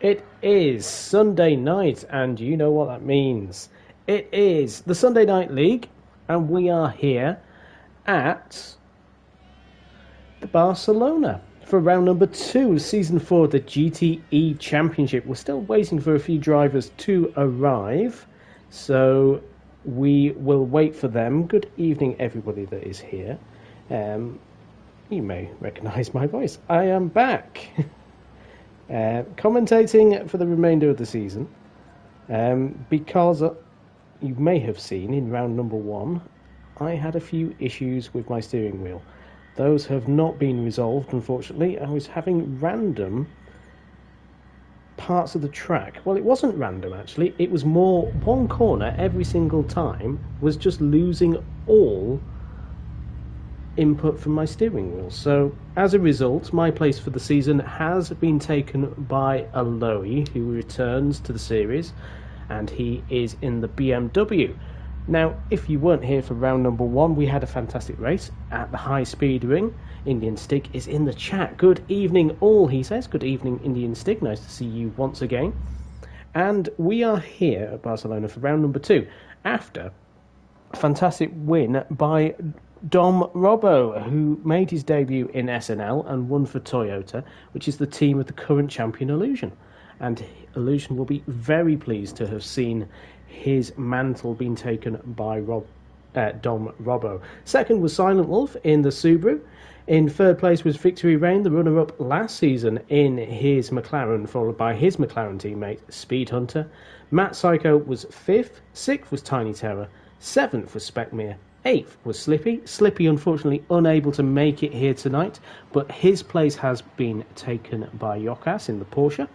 It is Sunday night, and you know what that means. It is the Sunday Night League, and we are here at the Barcelona for round number 2 of Season 4 of the GTE Championship. We're still waiting for a few drivers to arrive, so we will wait for them. Good evening, everybody that is here. You may recognise my voice. I am back. Commentating for the remainder of the season, because you may have seen in round number 1 I had a few issues with my steering wheel. Those have not been resolved, unfortunately. I was having random parts of the track. Well, it wasn't random, actually. It was more one corner every single time was just losing all input from my steering wheel. So as a result, my place for the season has been taken by Aloy, who returns to the series, and he is in the BMW. Now, if you weren't here for round number 1, we had a fantastic race at the high speed ring. Indian Stig is in the chat. Good evening all, he says. Good evening, Indian Stig. Nice to see you once again. And we are here at Barcelona for round number 2 after a fantastic win by Dom Robbo, who made his debut in SNL and won for Toyota, which is the team of the current champion Illusion. And Illusion will be very pleased to have seen his mantle being taken by Dom Robbo. Second was Silent Wolf in the Subaru. In third place was Victory Rain, the runner-up last season in his McLaren, followed by his McLaren teammate Speed Hunter. Matt Psycho was 5th, 6th was Tiny Terror, 7th was Specmere, 8th was Slippy. Slippy, unfortunately, unable to make it here tonight, but his place has been taken by Yokas in the Porsche.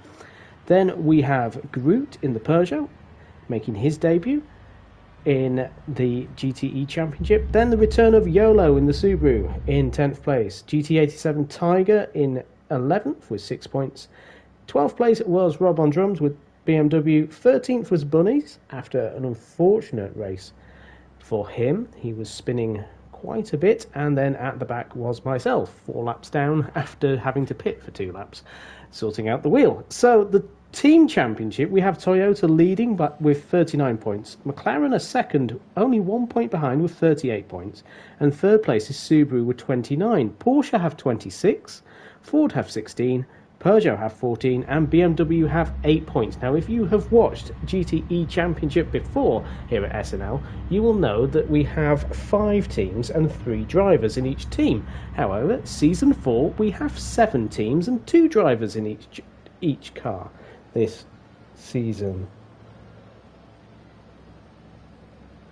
Then we have Groot in the Peugeot, making his debut in the GTE Championship. Then the return of YOLO in the Subaru in 10th place. GT87 Tiger in 11th with 6 points. 12th place was Rob on drums with BMW. 13th was Bunnies after an unfortunate race for him. He was spinning quite a bit, and then at the back was myself, 4 laps down after having to pit for 2 laps, sorting out the wheel. So the team championship, we have Toyota leading but with 39 points, McLaren are second, only 1 point behind with 38 points, and third place is Subaru with 29. Porsche have 26, Ford have 16, Peugeot have 14, and BMW have 8 points. Now, if you have watched GTE Championship before here at SNL, you will know that we have 5 teams and 3 drivers in each team. However, Season 4, we have 7 teams and 2 drivers in each car this season.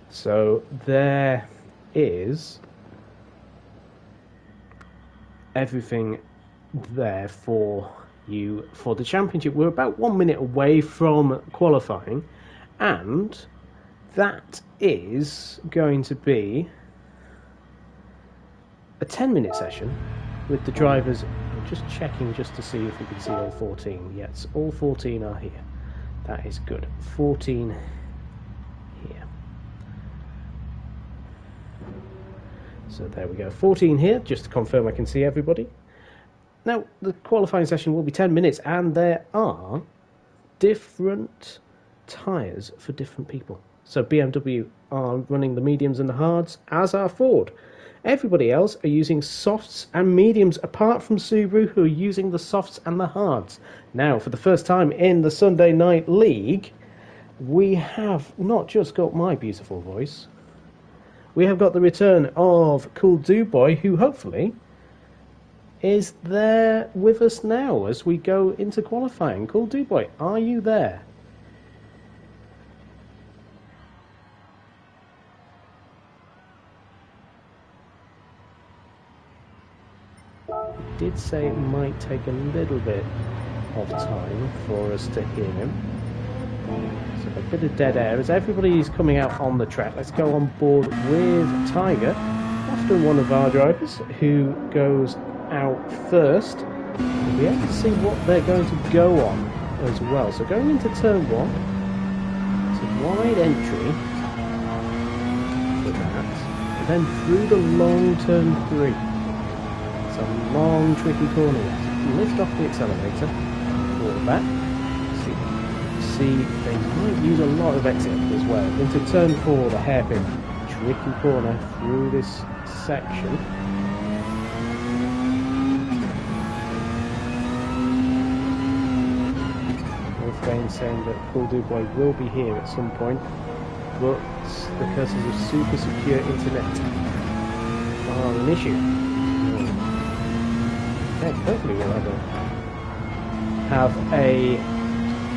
So there is everything there for you for the championship. We're about 1 minute away from qualifying, and that is going to be a 10-minute session with the drivers. I'm just checking just to see if we can see all 14. Yes, all 14 are here. That is good. 14 here. So there we go. 14 here, just to confirm I can see everybody. Now, the qualifying session will be 10 minutes, and there are different tyres for different people. So BMW are running the mediums and the hards, as are Ford. Everybody else are using softs and mediums, apart from Subaru, who are using the softs and the hards. Now, for the first time in the Sunday Night League, we have not just got my beautiful voice, we have got the return of Cool Dude Boy, who hopefully is there with us now as we go into qualifying. Cool Dude Boy, are you there? He did say it might take a little bit of time for us to hear him. So a bit of dead air as everybody is coming out on the track. Let's go on board with Tiger after one of our drivers who goes out first. We'll be able to see what they're going to go on as well. So going into turn 1, it's a wide entry for that, and then through the long turn 3. It's a long tricky corner. Lift off the accelerator, pull back, see they might use a lot of exit as well. Into turn 4, the hairpin. Tricky corner through this section. Wolfgang saying that Paul Dubois will be here at some point, but the curses of super secure internet are an issue. Okay, hopefully we'll have a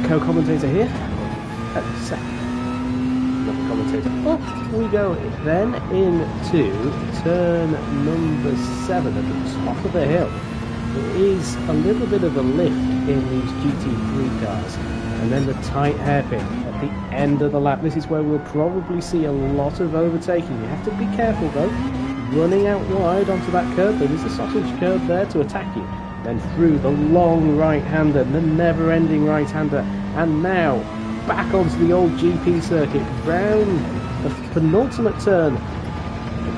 co-commentator here. Another commentator. Up we go then into turn number 7 at the top of the hill. There is a little bit of a lift in these GT3 cars, and then the tight hairpin at the end of the lap. This is where we'll probably see a lot of overtaking. You have to be careful though, running out wide onto that curb. There is a sausage curb there to attack you. Then through the long right-hander, the never-ending right-hander, and now back onto the old GP circuit, round the penultimate turn.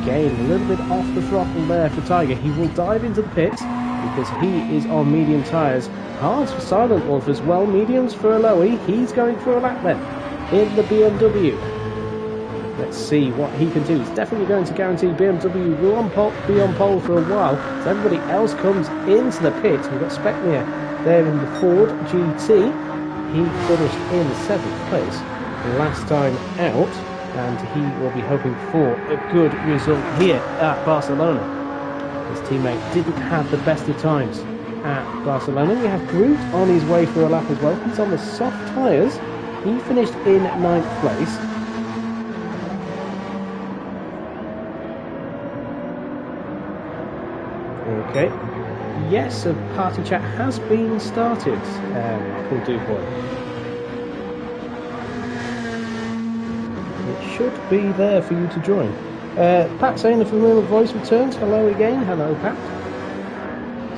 Again, a little bit off the throttle there for Tiger. He will dive into the pits because he is on medium tyres. Hards for Silent Wolf as well, mediums for Aloe. He's going for a lap then in the BMW. Let's see what he can do. He's definitely going to guarantee BMW will be on pole for a while. So everybody else comes into the pit. We've got Speckmere there in the Ford GT. He finished in 7th place last time out, and he will be hoping for a good result here at Barcelona. His teammate didn't have the best of times at Barcelona. We have Groot on his way for a lap as well. He's on the soft tyres. He finished in 9th place. Okay. Yes, a party chat has been started, Paul Dubois. It should be there for you to join. Pat saying the familiar voice returns. Hello again. Hello, Pat.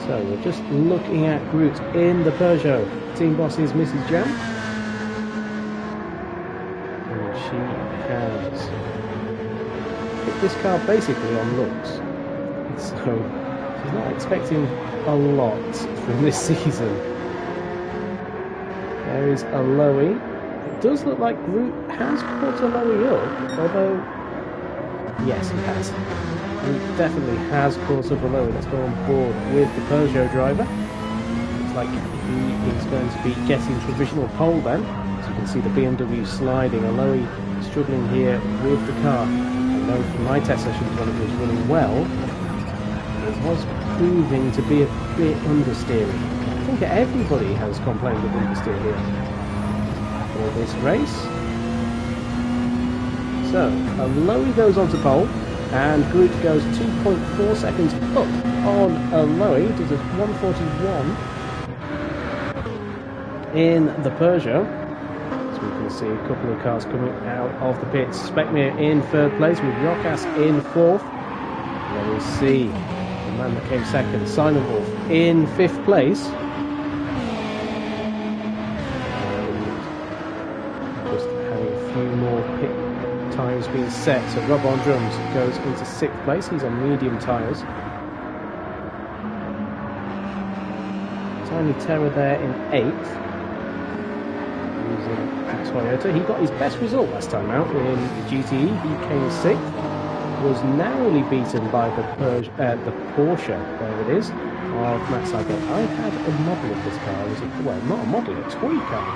So we're just looking at Groot in the Peugeot. Team boss is Mrs. Jam. And she has picked this car basically on looks. So she's not expecting a lot from this season. There is Aloe. It does look like Groot has caught Aloe up, although yes, he has. He definitely has caught up Aloe. Let's go on board with the Peugeot driver. Looks like he is going to be getting provisional pole then. As you can see the BMW sliding. Aloe struggling here with the car. I know from my test sessions when it was running well, it was proving to be a bit understeering. I think everybody has complained of understeer here for this race. So, Aloe goes on to pole, and Groot goes 2.4 seconds up on Aloe, does a 141 in the Peugeot. So we can see a couple of cars coming out of the pits. Speckmere in 3rd place with Rockas in 4th. And then we see the man that came 2nd, Silent Wolf, in 5th place. And just having a few more pit tyres being set. So Rob on drums goes into 6th place. He's on medium tyres. Tiny Terror there in 8th. Using the Toyota. He got his best result last time out in the GTE. He came 6th. Was narrowly beaten by the Porsche, there it is, of Matt Cycle. I had a model of this car. Well, not a model, a toy car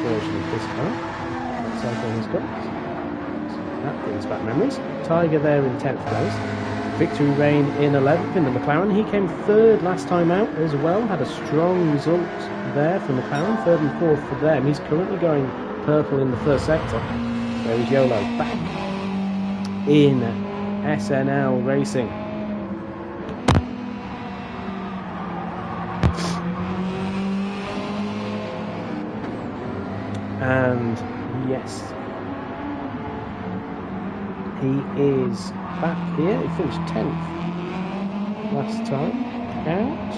version of this car. Matt Cycle has got. That brings back memories. Tiger there in 10th place. Victory Reign in 11th in the McLaren. He came 3rd last time out as well. Had a strong result there for McLaren. 3rd and 4th for them. He's currently going purple in the 1st sector. There is YOLO back in SNL Racing. And yes, he is back here. He finished 10th last time out.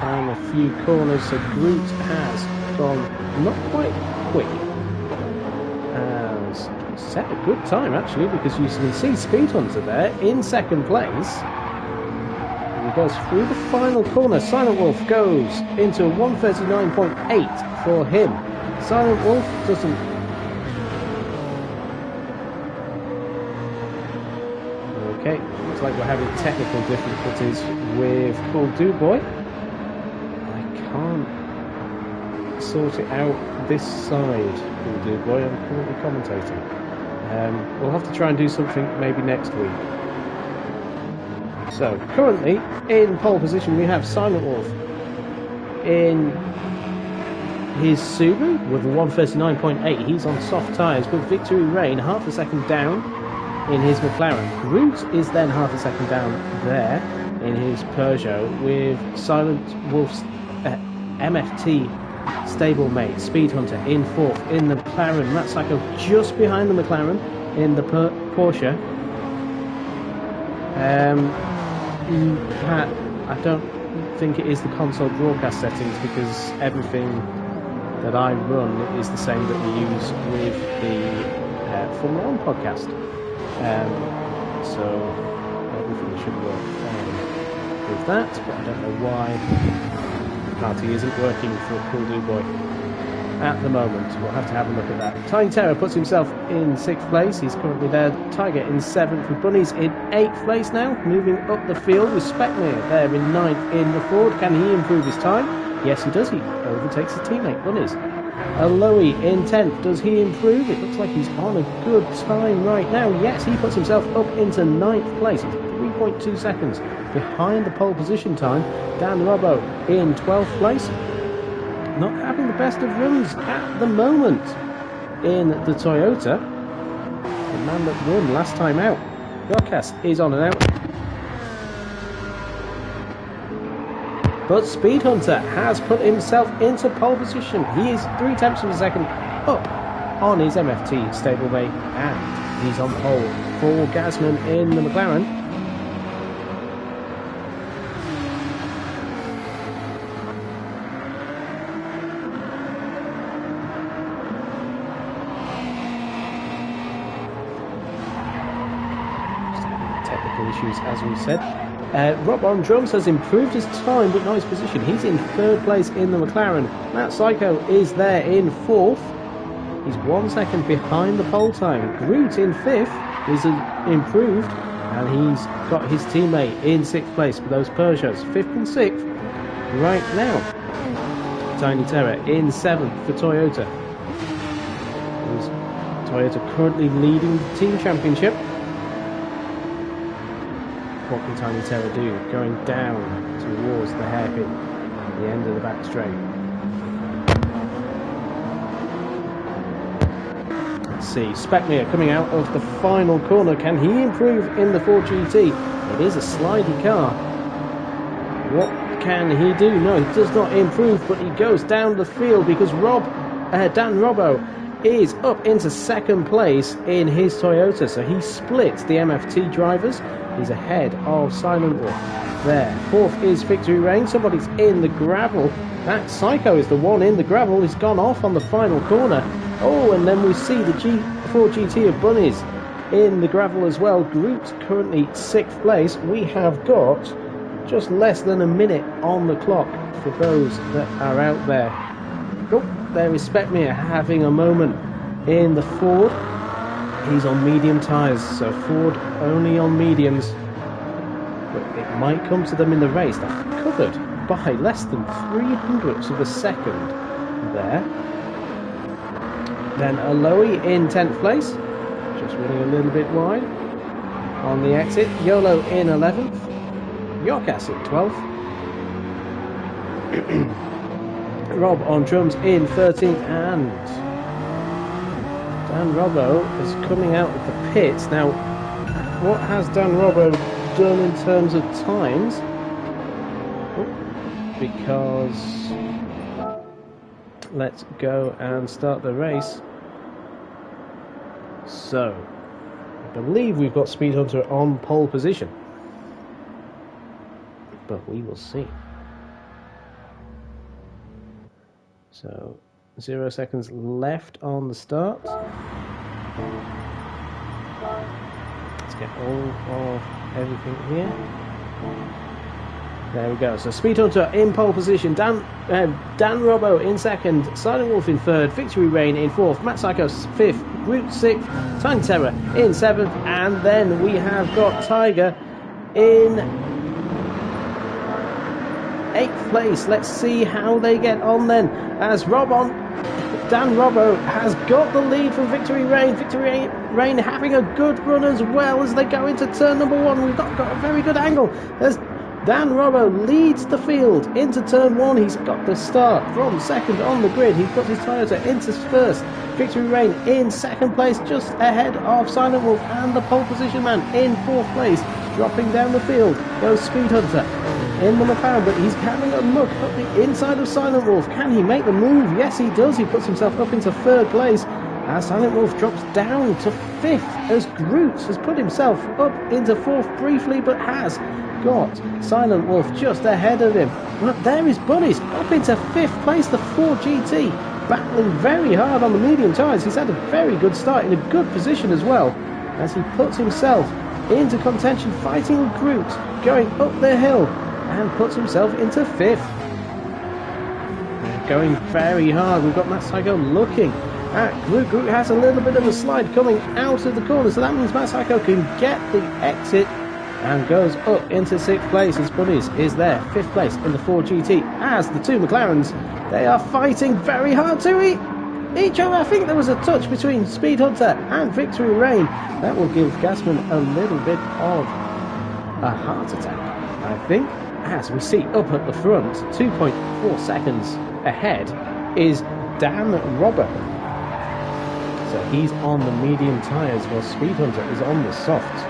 Final few corners, so Groot has gone not quite quick as set a good time actually, because you can see Speed Hunter there in second place. And he goes through the final corner. Silent Wolf goes into 1:39.8 for him. Silent Wolf doesn't. Okay, looks like we're having technical difficulties with Cool Do Boy. I can't sort it out this side, Cool Do Boy. I'm currently commentating. We'll have to try and do something maybe next week. So, currently in pole position we have Silent Wolf in his Subaru with a 1:39.8. He's on soft tyres, with Victory Rain half a second down in his McLaren. Root is then half a second down there in his Peugeot, with Silent Wolf's MFT stablemate Speed Hunter in fourth in the McLaren. Matt Psycho just behind the McLaren in the Porsche. Pat, I don't think it is the console broadcast settings, because everything that I run is the same that we use with the Formula 1 podcast. So everything should work fine with that, but I don't know why the party isn't working for Cool Do Boy at the moment. We'll have to have a look at that. Tiny Terror puts himself in 6th place. He's currently there. Tiger in 7th, with Bunnies in 8th place now. Moving up the field with Speckmere there in 9th in the Ford. Can he improve his time? Yes, he does. He overtakes his teammate, Bunnies. Aloe in 10th. Does he improve? It looks like he's on a good time right now. Yes, he puts himself up into 9th place. He's 3.2 seconds behind the pole position time. Dan Robbo in 12th place. Not having the best of runs at the moment in the Toyota. The man that won last time out. Rockcast is on and out. But Speed Hunter has put himself into pole position. He is 0.3 of a second up on his MFT stablemate, and he's on pole for Gasman in the McLaren. Issues, as we said. Rob on drums has improved his time, but not his position. He's in 3rd place in the McLaren. Matt Psycho is there in 4th. He's 1 second behind the pole time. Groot in 5th is improved, and he's got his teammate in 6th place for those Peugeots. 5th and 6th right now. Tiny Terror in 7th for Toyota. Toyota currently leading the team championship. What can Tiny Terror do? Going down towards the hairpin at the end of the back straight. Let's see, Speckmere coming out of the final corner. Can he improve in the Ford GT? It is a slidey car. What can he do? No, he does not improve, but he goes down the field because Dan Robbo is up into 2nd place in his Toyota. So he splits the MFT drivers. He's ahead of Silent Wolf there. 4th is Victory Rain. Somebody's in the gravel. That Psycho is the one in the gravel. He's gone off on the final corner. Oh, and then we see the Ford GT of Bunnies in the gravel as well. Groot currently 6th place. We have got just less than a minute on the clock for those that are out there. Oh, there is Speckmere having a moment in the Ford. He's on medium tyres, so Ford only on mediums. But it might come to them in the race. They're covered by less than 0.03 of a second there. Then Aloe in 10th place, just running a little bit wide on the exit. YOLO in 11th. Yorkas in 12th. Rob on drums in 13th, and Dan Robbo is coming out of the pits. Now, what has Dan Robbo done in terms of times? Because let's go and start the race. So, I believe we've got Speed Hunter on pole position, but we will see. So 0 seconds left on the start. get all of everything here. There we go. So Speed Hunter in pole position. Dan Robbo in second. Silent Wolf in third. Victory Rain in fourth. Matt Psycho fifth. Groot sixth. Tiny Terror in seventh. And then we have got Tiger in eighth place. Let's see how they get on then. As Dan Robbo has got the lead from Victory Rain. Victory Rain having a good run as well as they go into turn number one. We've got a very good angle. There's Dan Robbo leads the field into turn one. He's got the start from second on the grid. He's got his Toyota into first. Victory Rain in second place, just ahead of Silent Wolf, and the pole position man in fourth place. Dropping down the field goes Speed Hunter in the McLaren, but he's having a look up the inside of Silent Wolf. Can he make the move? Yes, he does. He puts himself up into third place as Silent Wolf drops down to fifth as Groot has put himself up into fourth briefly, but has got Silent Wolf just ahead of him. But there is Bunnies up into fifth place, the Ford GT, battling very hard on the medium tyres. He's had a very good start in a good position as well, as he puts himself into contention, fighting with Groot, going up the hill, and puts himself into fifth. Going very hard. We've got Matt Psycho looking at Groot. Groot has a little bit of a slide coming out of the corner, so that means Matt Psycho can get the exit and goes up into sixth place as Bunnies is there, fifth place in the Ford GT, as the two McLarens, they are fighting very hard to each other. I think there was a touch between Speed Hunter and Victory Rain. That will give Gasman a little bit of a heart attack, I think, as we see up at the front, 2.4 seconds ahead is Dan Robbo. So he's on the medium tyres while Speed Hunter is on the soft.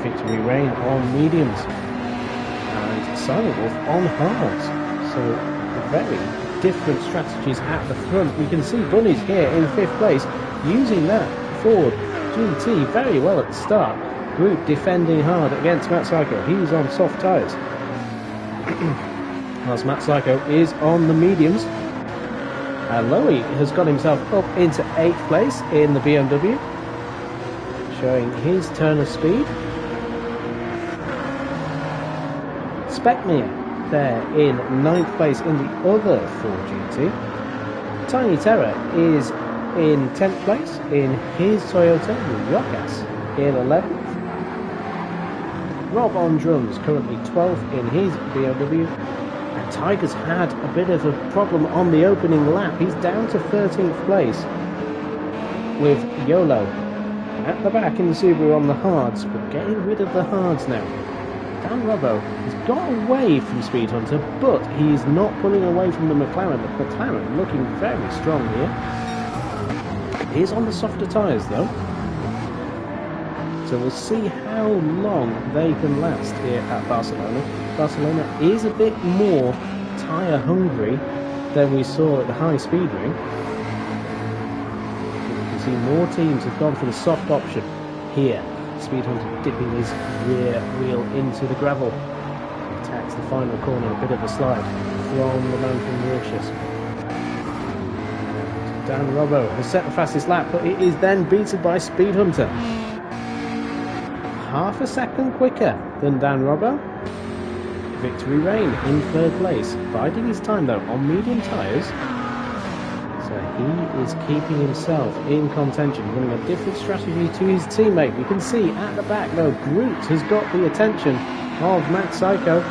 Victory Rain on mediums and Silent Wolf on hards. So very different strategies at the front. We can see Bunnies here in fifth place using that Ford GT very well at the start. Groot defending hard against Matt Psycho. He's on soft tyres. Whilst Matt Psycho is on the mediums. Lowy has got himself up into 8th place in the BMW, showing his turn of speed. Speckmere there in 9th place in the other Ford GT. Tiny Terror is in 10th place in his Toyota, Rockass in 11th. Rob on drums currently 12th in his BMW. And Tiger's had a bit of a problem on the opening lap. He's down to 13th place with YOLO at the back in the Subaru on the hards, but getting rid of the hards now. Dan Robbo has got away from Speed Hunter, but he's not pulling away from the McLaren. The McLaren looking very strong here. He is on the softer tyres though, so we'll see how long they can last here at Barcelona. Barcelona is a bit more tyre hungry than we saw at the high speed ring. You can see more teams have gone for the soft option here. Speed Hunter dipping his rear wheel into the gravel. Attacks the final corner, a bit of a slide from the man from Mauritius. Dan Robbo has set the fastest lap, but it is then beaten by Speed Hunter. Half a second quicker than Dan Robbo. Victory Rain in third place, biding his time though on medium tyres. So he is keeping himself in contention, running a different strategy to his teammate. We can see at the back though, Groot has got the attention of Matt Psycho.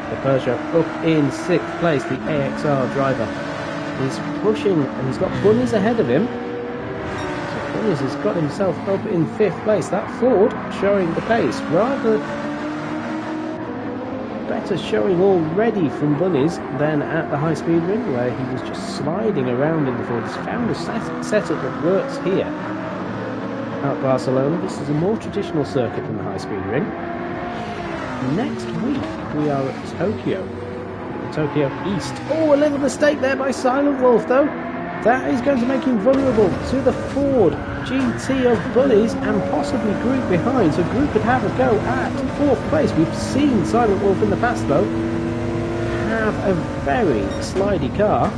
The Peugeot up in 6th place, the AXR driver is pushing and he's got Bunnies ahead of him. So Bunnies has got himself up in 5th place. That Ford showing the pace, rather better showing already from Bunnies than at the high speed ring where he was just sliding around in the Ford. He's found a setup that works here at Barcelona. This is a more traditional circuit than the high speed ring. Next week we are at Tokyo East. Oh, a little mistake there by Silent Wolf though. That is going to make him vulnerable to the Ford GT of Bunnies and possibly Groot behind. So Groot could have a go at 4th place. We've seen Silent Wolf in the past though have a very slidey car.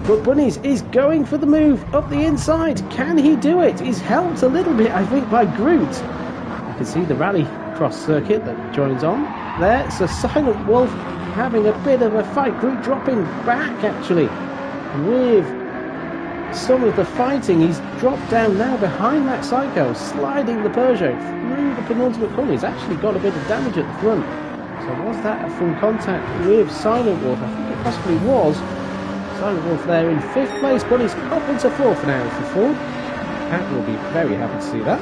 but Bunnies is going for the move up the inside. Can he do it? He's helped a little bit, I think, by Groot. You can see the rally cross circuit that joins on there. So Silent Wolf having a bit of a fight. Groot dropping back, actually, with some of the fighting. He's dropped down now behind that Psycho, sliding the Peugeot through the penultimate corner. He's actually got a bit of damage at the front. So was that a full contact with Silent Wolf? I think it possibly was. Silent Wolf there in 5th place. Bunny's up into 4th now for Ford. Pat will be very happy to see that.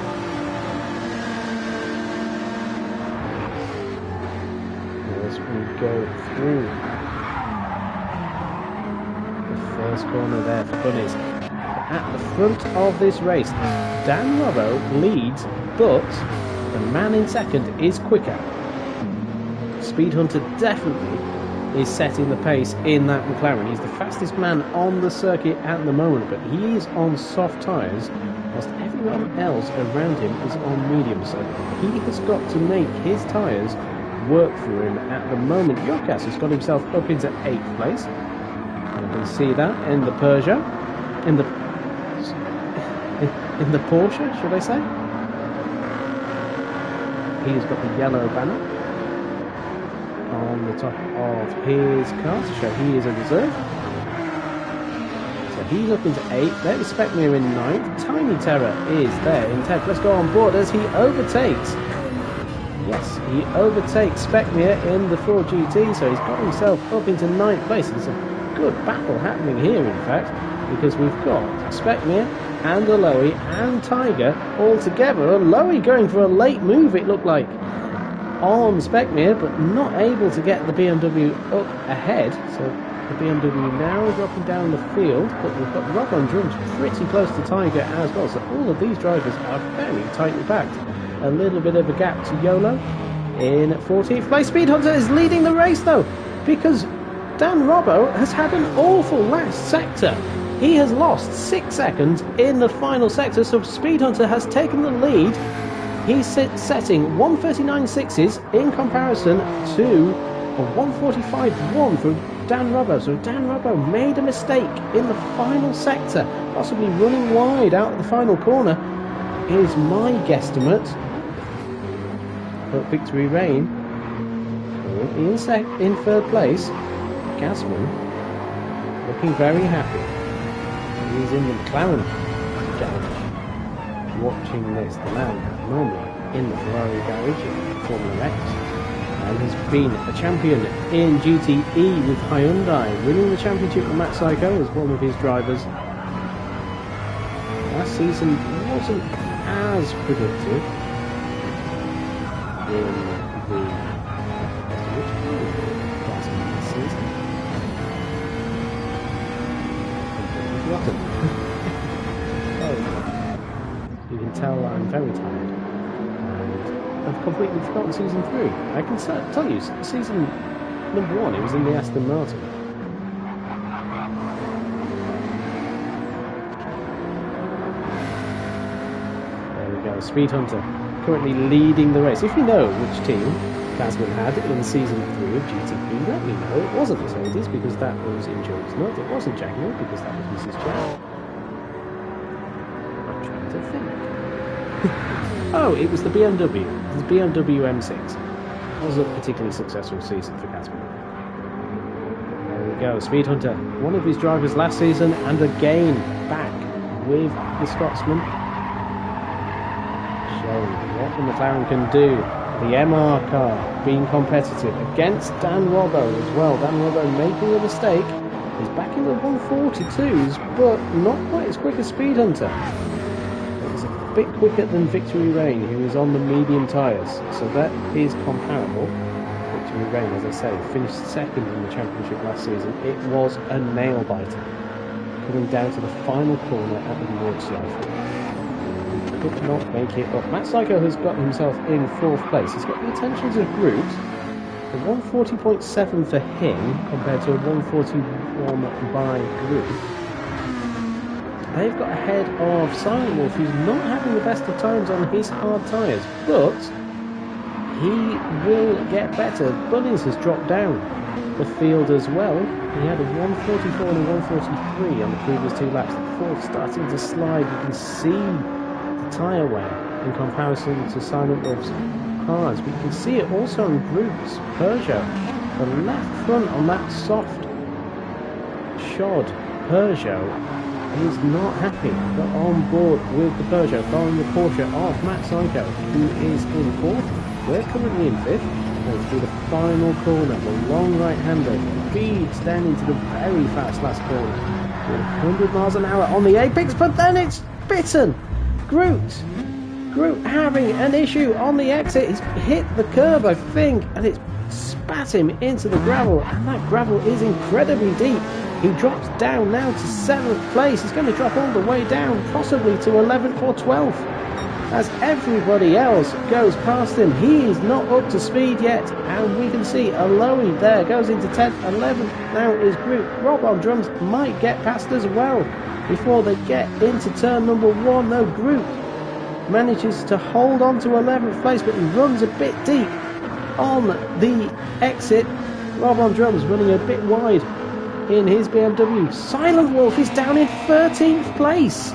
As we go through the first corner there for Bunnies. At the front of this race, Dan Robbo leads, but the man in second is quicker. Speed Hunter definitely is setting the pace in that McLaren. He's the fastest man on the circuit at the moment, but he is on soft tyres, whilst everyone else around him is on medium, so he has got to make his tyres work for him at the moment. Yokas has got himself up into 8th place, and you can see that in the Peugeot, in the Porsche, should I say. He's got the yellow banner on the top of his car to show he is a reserve. So he's up into 8th. There is Speckmere in 9th. Tiny Terror is there in 10th. Let's go on board as he overtakes. Yes, he overtakes Speckmere in the Ford GT, so he's got himself up into 9th place. There's a good battle happening here, in fact, because we've got Speckmere and Aloe and Tiger all together. Aloe going for a late move, it looked like, on Speckmere, but not able to get the BMW up ahead. So the BMW now dropping down the field, but we've got Rob on drums pretty close to Tiger as well. So all of these drivers are very tightly packed. A little bit of a gap to YOLO in 14th place. Speed Hunter is leading the race though, because Dan Robbo has had an awful last sector. He has lost 6 seconds in the final sector, so Speed Hunter has taken the lead. He's setting 139.6s in comparison to a 145.1 for Dan Robbo. So Dan Robbo made a mistake in the final sector, possibly running wide out of the final corner, is my guesstimate. But Victory Reign in 3rd place. Gasman looking very happy. He's in the McLaren garage watching this. The man normally in the Ferrari garage in Formula X, and has been a champion in GTE with Hyundai, winning the championship with Matt Psycho as one of his drivers. Last season wasn't as productive in the last season. Oh, you can tell I'm very tired. I've completely forgotten season 3. I can tell you, season number 1, it was in the Aston Martin. There we go, Speed Hunter currently leading the race. If you know which team Tasman had in season 3 of GTE, let me know. It wasn't Mercedes because that was in Joe's Nut. It wasn't Jaguar because that was Mrs. Jack. I'm trying to think. Oh, it was the BMW. The BMW M6. It was a particularly successful season for Casper. There we go, Speed Hunter, one of his drivers last season, and again back with the Scotsman, showing what the McLaren can do. The MR car being competitive against Dan Robbo as well. Dan Robbo making a mistake. He's back in the 142s, but not quite as quick as Speed Hunter. He's a bit quicker than Victory Reign, who is on the medium tyres, so that is comparable. Victory Reign, as I say, finished second in the championship last season. It was a nail-biter, coming down to the final corner at the Nordschleife. He could not make it up. Matt Psycho has got himself in 4th place. He's got the attentions of Groot. A 140.7 for him compared to a 141 by Groot. They've got ahead of Silent Wolf, who's not having the best of times on his hard tyres, but he will get better. Bunnies has dropped down the field as well. He had a 144 and a 143 on the previous 2 laps. The fourth starting to slide. You can see the tyre wear in comparison to Silent Wolf's cars. We can see it also in Group's Peugeot. The left front on that soft shod Peugeot is not happy, but on board with the Peugeot, following the Porsche of Matt Psycho, who is in 4th. We're currently in 5th. Going through the final corner, the long right-hander feeds then into the very fast last corner with 100 miles an hour on the apex, but then it's bitten. Groot having an issue on the exit. He's hit the curb, I think, and it's spat him into the gravel, and that gravel is incredibly deep. He drops down now to 7th place. He's going to drop all the way down, possibly to 11th or 12th. As everybody else goes past him, he is not up to speed yet. And we can see Aloe there goes into 10th, 11th. Now is Groot. Rob on drums might get past as well before they get into turn number 1. Though Groot manages to hold on to 11th place, but he runs a bit deep on the exit. Rob on drums running a bit wide in his BMW. Silent Wolf is down in 13th place.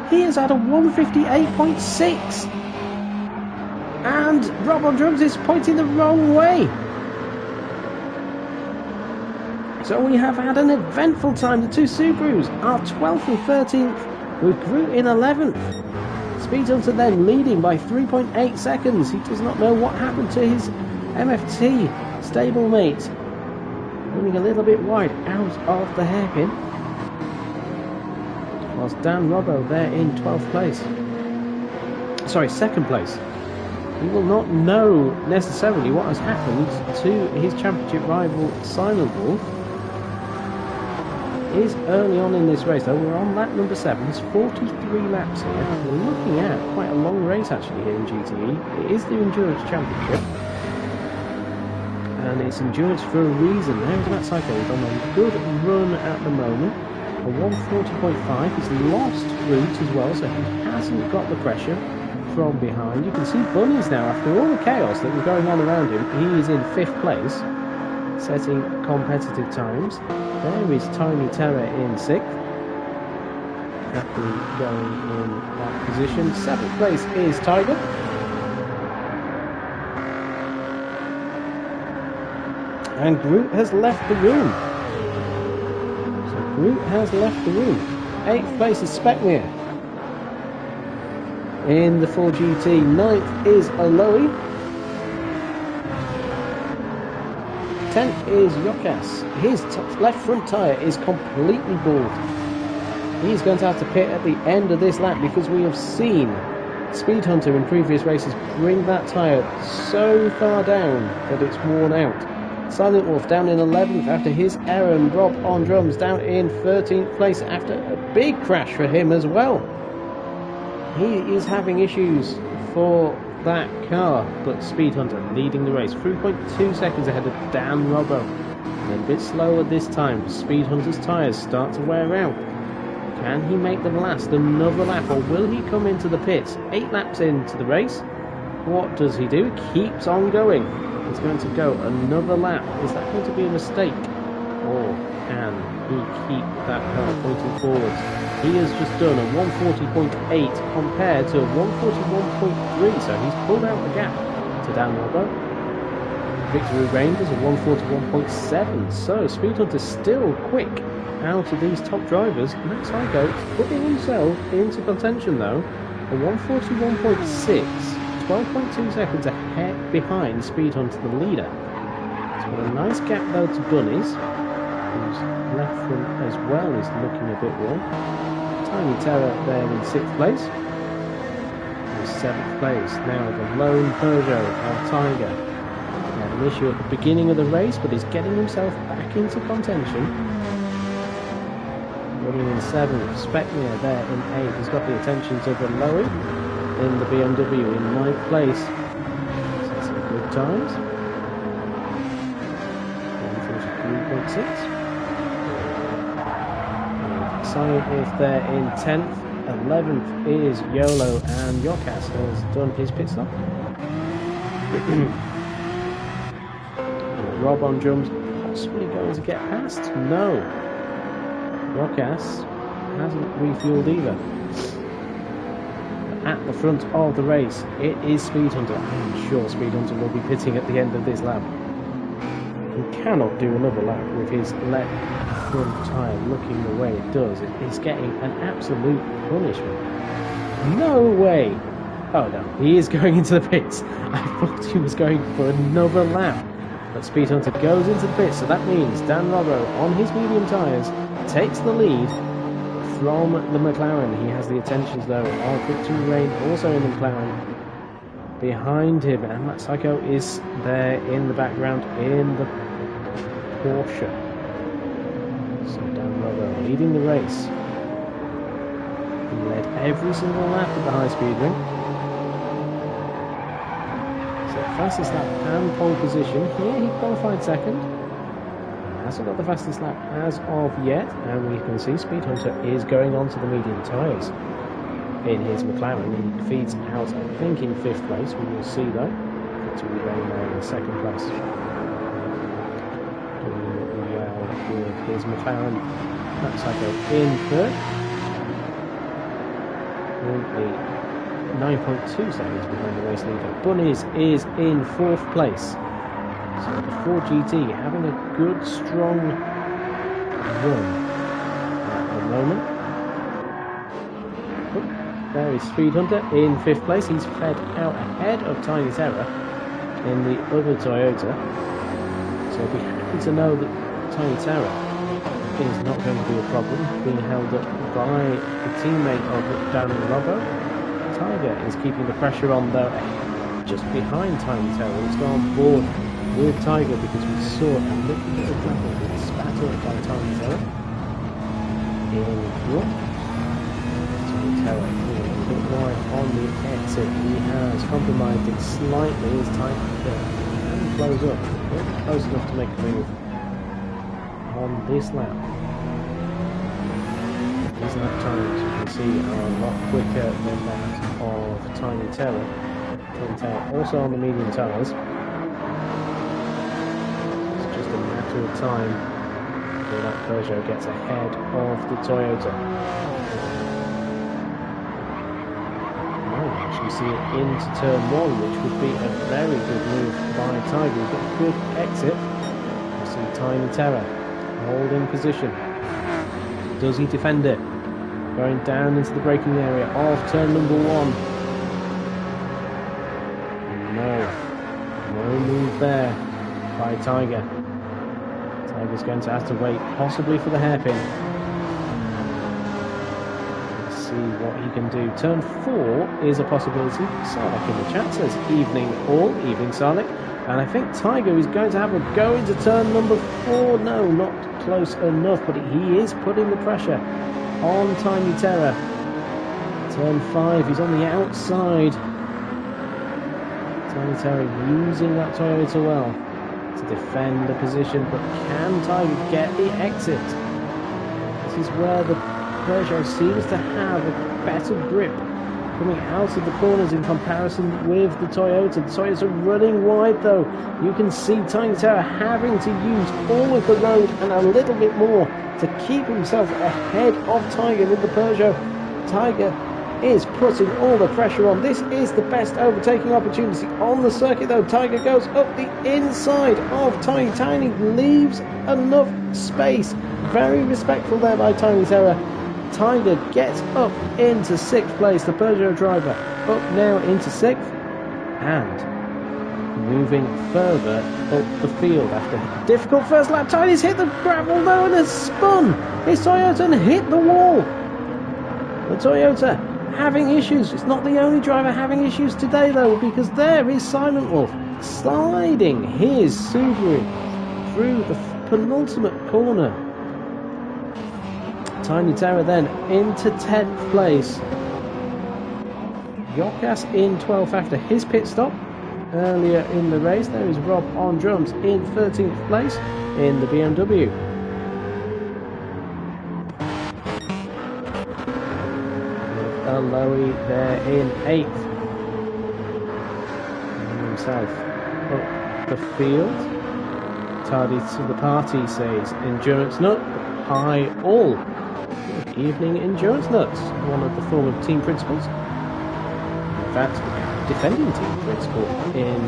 He has had a 158.6. And Rob on drums is pointing the wrong way. So we have had an eventful time. The two Subarus are 12th and 13th, with Groot in 11th. Speed Hunter then leading by 3.8 seconds. He does not know what happened to his MFT stablemate. Running a little bit wide out of the hairpin. Whilst Dan Robbo there in 12th place. Sorry, 2nd place. He will not know necessarily what has happened to his championship rival Silent Wolf. Is early on in this race though. We're on lap number 7. There's 43 laps here. We're looking at quite a long race actually here in GTE. It is the Endurance Championship. And it's endurance for a reason. There's Matt Psycho on a good run at the moment. A 140.5. He's lost route as well, so he hasn't got the pressure from behind. You can see Bunnies now, after all the chaos that was going on around him, he is in 5th place, setting competitive times. There is Tiny Terror in 6th. Happily going in that position. 7th place is Tiger. And Groot has left the room. So Groot has left the room. 8th place is Specmere in the 4GT. 9th is Aloe. 10th is Yokas. His left front tyre is completely bald. He's going to have to pit at the end of this lap because we have seen Speed Hunter in previous races bring that tyre so far down that it's worn out. Silent Wolf down in 11th after his error, and Rob on drums down in 13th place after a big crash for him as well. He is having issues for that car, but Speed Hunter leading the race, 3.2 seconds ahead of Dan Robbo. And a bit slower this time. Speed Hunter's tyres start to wear out. Can he make them last another lap, or will he come into the pits 8 laps into the race? What does he do? Keeps on going. He's going to go another lap. Is that going to be a mistake? Or can he keep that car pointing forwards? He has just done a 140.8 compared to a 141.3, so he's pulled out the gap to Dan Robbo. Victory Rangers a 141.7, so Speed Hunter still quick out of these top drivers. Matt Psycho putting himself into contention though, a 141.6. 12.2 seconds ahead behind Speed Hunter, the leader. It's got a nice gap though to Bunnies, whose left front as well is looking a bit warm. Tiny Terror there in 6th place. In 7th place now the lone Peugeot of Tiger. He had an issue at the beginning of the race, but he's getting himself back into contention. Running in 7th, Specmere there in 8th. He's got the attentions of Aloe in the BMW in 9th place. So some good times. 143.6. Silent Wolf there in 10th. 11th is YOLO, and Yokas has done his pit stop. Rob on drums possibly going to get past? No. Rockas hasn't refueled either. At the front of the race, it is Speed Hunter. I'm sure Speed Hunter will be pitting at the end of this lap. He cannot do another lap with his left front tyre looking the way it does. It's getting an absolute punishment. No way! Oh no, he is going into the pits. I thought he was going for another lap. But Speed Hunter goes into the pits, so that means Dan Robbo on his medium tyres takes the lead from the McLaren. He has the attentions though of Victory Lane, also in the McLaren. Behind him, and Matt Psycho is there in the background in the Porsche. So Dan Robbo leading the race. He led every single lap at the high speed ring. So fastest lap and pole position. Here he qualified second. Hasn't got the fastest lap as of yet, and we can see Speed Hunter is going on to the medium tyres in his McLaren. He feeds out, I think, in 5th place. We will see though. Victory Lane there in 2nd place. Doing well with his McLaren. Matt Psycho in 3rd. Only 9.2 seconds behind the race leader. Bunnies is in 4th place. So the Ford GT having a good, strong run at the moment. Oh, there is Speed Hunter in 5th place. He's fed out ahead of Tiny Terror in the other Toyota. So we'll be happy to know that Tiny Terror is not going to be a problem, being held up by the teammate of Dan Robbo. Tiger is keeping the pressure on though, just behind Tiny Terror. It's gone board with Tiger because we saw a little bit of trouble being spat up by Tiny Terror in front. Tiny Terror a little bit wide on the exit. He has compromised it slightly as Tiger can close up. Not close enough to make a move on this lap. These lap times you can see are a lot quicker than that of Tiny Terror. Tiny Terror also on the medium tyres. Of time before that Peugeot gets ahead of the Toyota. Now we actually see it into turn 1, which would be a very good move by Tiger. We've got a good exit. We see Tiny Terror holding position. Does he defend it? Going down into the braking area of turn number 1. No move there by Tiger. Tiger's going to have to wait, possibly for the hairpin. Let's see what he can do. Turn 4 is a possibility. Sarlik in the chat says evening all, evening Sarlik. And I think Tiger is going to have a go into turn number 4. No, not close enough, but he is putting the pressure on Tiny Terror. Turn 5, he's on the outside. Tiny Terror using that Toyota well to defend the position, but can Tiger get the exit? This is where the Peugeot seems to have a better grip coming out of the corners in comparison with the Toyota. The Toyota running wide though. You can see Tiny Terror having to use all of the road and a little bit more to keep himself ahead of Tiger with the Peugeot. Tiger is putting all the pressure on. This is the best overtaking opportunity on the circuit though. Tiger goes up the inside of Tiny. Tiny leaves enough space. Very respectful there by Tiny Terror. Tiger gets up into 6th place. The Peugeot driver up now into 6th and moving further up the field after a difficult first lap. Tiny's hit the gravel though and has spun his Toyota and hit the wall. The Toyota having issues. It's not the only driver having issues today though, because there is Silent Wolf sliding his Subaru through the penultimate corner. Tiny Terror then into 10th place. Yokas in 12th after his pit stop earlier in the race. There is Rob on drums in 13th place in the BMW. Lowy there in 8th. And himself up the field. tardy to the party, says Endurance Nut. Hi all. Good evening, Endurance Nuts, one of the former team principals. In fact, defending team principal in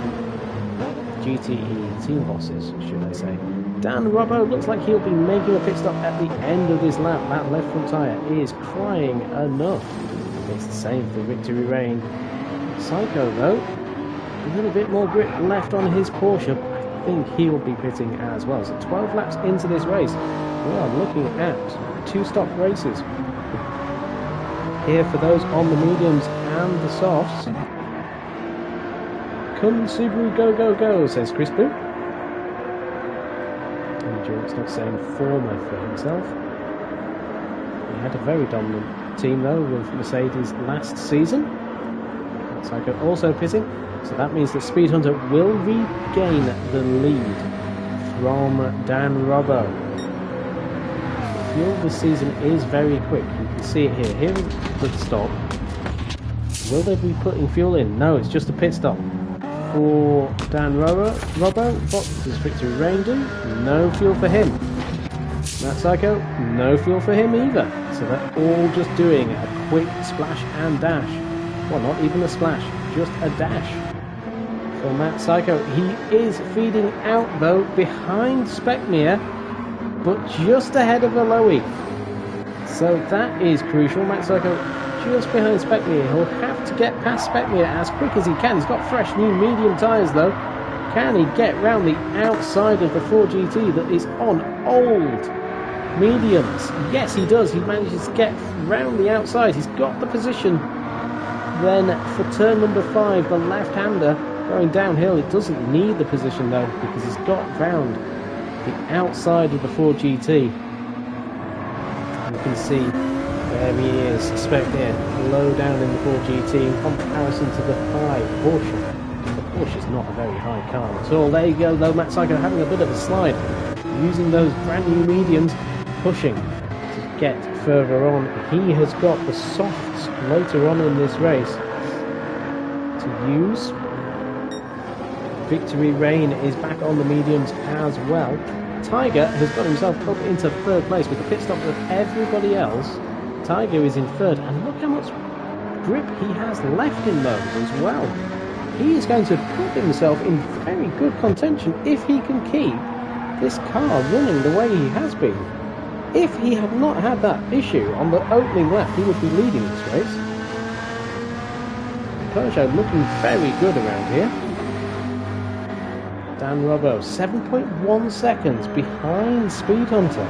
GTE team bosses, should I say. Dan Robbo looks like he'll be making a pit stop at the end of this lap. That left front tyre is crying enough. It's the same for Victory Rain. Psycho, though, a little bit more grip left on his Porsche. I think he'll be pitting as well. So 12 laps into this race, we are looking at 2 stop races. Here for those on the mediums and the softs. Come Subaru, go, go, go, says Chris Boo. Endurance not saying former for himself. He had a very dominant team though with Mercedes last season. Psycho also pitting, so that means that Speed Hunter will regain the lead from Dan Robbo. The fuel this season is very quick. You can see it here. Here is the stop. Will they be putting fuel in? No, it's just a pit stop. For Dan Robbo, what does Victory Rain do? No fuel for him. Matt Psycho, no fuel for him either. So they're all just doing a quick splash and dash. Well, not even a splash, just a dash. For Matt Psycho, he is feeding out though behind Speckmere, but just ahead of Aloe. So that is crucial. Matt Psycho just behind Speckmere. He'll have to get past Speckmere as quick as he can. He's got fresh new medium tyres though. Can he get round the outside of the 4GT that is on old mediums? Yes, he does. He manages to get round the outside. He's got the position. Then for turn number 5, the left-hander going downhill. It doesn't need the position though because he's got round the outside of the 4GT. You can see there he is, Speckmere low down in the 4GT in comparison to the high Porsche. The Porsche's not a very high car at all. There you go though, Matt Psycho having a bit of a slide, using those brand new mediums, pushing to get further on. He has got the softs later on in this race to use. Victory Rain is back on the mediums as well. Tiger has got himself up into 3rd place with the pit stop of everybody else. Tiger is in 3rd, and look how much grip he has left in those as well. He is going to put himself in very good contention if he can keep this car running the way he has been. If he had not had that issue on the opening lap, he would be leading this race. Peugeot looking very good around here. Dan Robbo, 7.1 seconds behind Speed Hunter.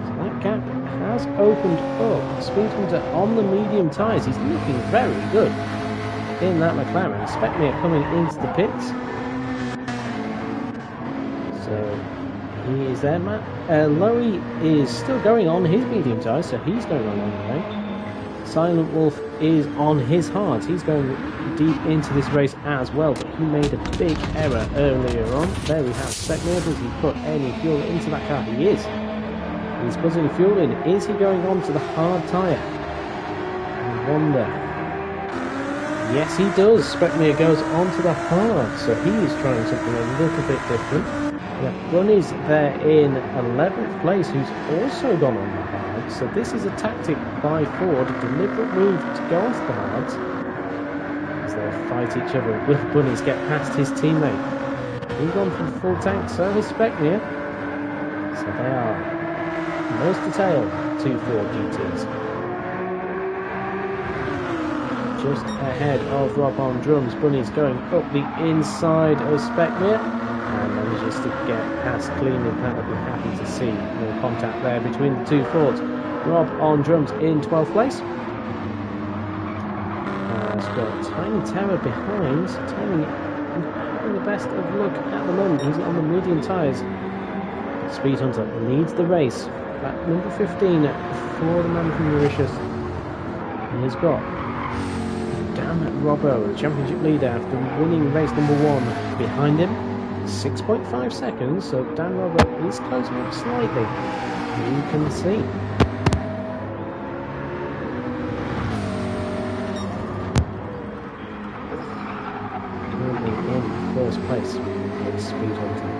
So that gap has opened up. Speed Hunter on the medium tyres. He's looking very good in that McLaren. Speckmere coming into the pits. So he is there. Matt Lowy is still going on his medium tyres, so he's going on the way. Silent Wolf is on his hards. He's going deep into this race as well, but he made a big error earlier on. There we have Speckmere. Does he put any fuel into that car? He is. He's putting fuel in. Is he going on to the hard tyre? I wonder. Yes, he does. Speckmere goes onto the hard, so he is trying something a little bit different. Bunny's there in 11th place, who's also gone on the hard. So this is a tactic by Ford, a deliberate move to go onto the hards as they fight each other. Will Bunnies get past his teammate? He's gone for the full tank, so is Speckmere. So they are nose to tail, 2 Ford GTs. Just ahead of Rob on drums. Bunny's going up the inside of Speckmere and manages to get past cleanly. That would be happy to see no contact there between the 2 Fords. Rob on drums in 12th place. Has got Tiny Terror behind. Tiny having the best of luck at the moment. He's on the medium tyres. Speed Hunter leads the race. At number 15 for the man from Mauritius. And he's got Dan Robbo, the championship leader after winning race number 1 behind him. 6.5 seconds, so Dan Robbo is closing up slightly. You can see. Currently in 1st place with Speed Hunter.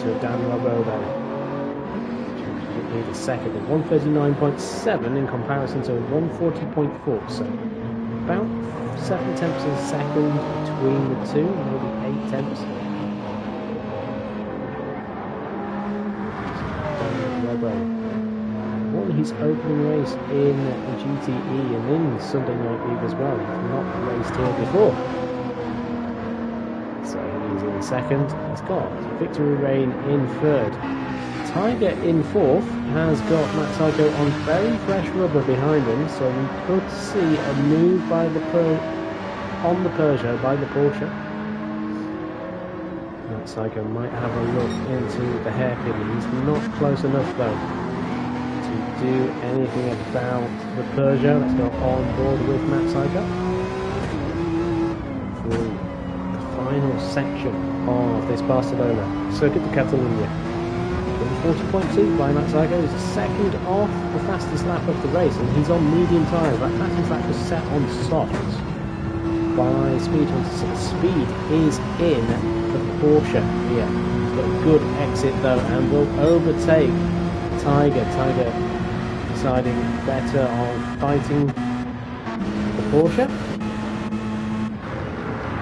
to Dan Robbo then. Didn't need a second. 139.7 in comparison to 140.4. So about 7 tenths of a second between the two, maybe 8 tenths. Dan Robbo won his opening race in GTE and in Sunday Night League as well. He's not raced here before. So he's in second. He's got Victory Reign in third. Tiger in fourth has got Matt Psycho on very fresh rubber behind him, so we could see a move by the on the Peugeot by the Porsche. Matt Psycho might have a look into the hairpin. He's not close enough though to do anything about the Peugeot. Let's go on board with Matt Psycho through the final section of this Barcelona Circuit de Catalunya. 40.2 by Matt Psycho is second off the fastest lap of the race, and he's on medium tyres. That fastest lap was set on softs by Speed Hunter, so the speed is in the Porsche here. He's got a good exit though and will overtake Tiger. Tiger deciding better on fighting the Porsche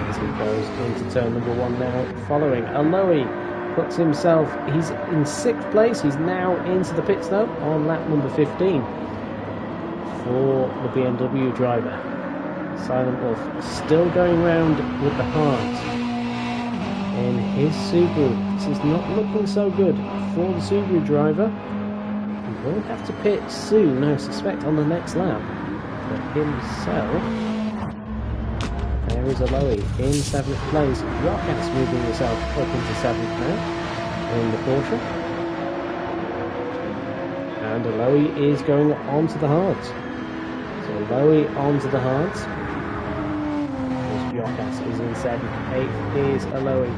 as he goes into turn number 1 now, following Aloe. Puts himself, he's in 6th place. He's now into the pit stop on lap number 15 for the BMW driver. Silent Wolf still going round with the heart in his Subaru. This is not looking so good for the Subaru driver. He will have to pit soon, I suspect, on the next lap. For himself, there is Aloe in 7th place. Rockets moving himself up into 7th now in the Porsche. And Aloe is going onto the hards. So Aloe onto the hards. Rockets is in 7th. 8th is Aloe.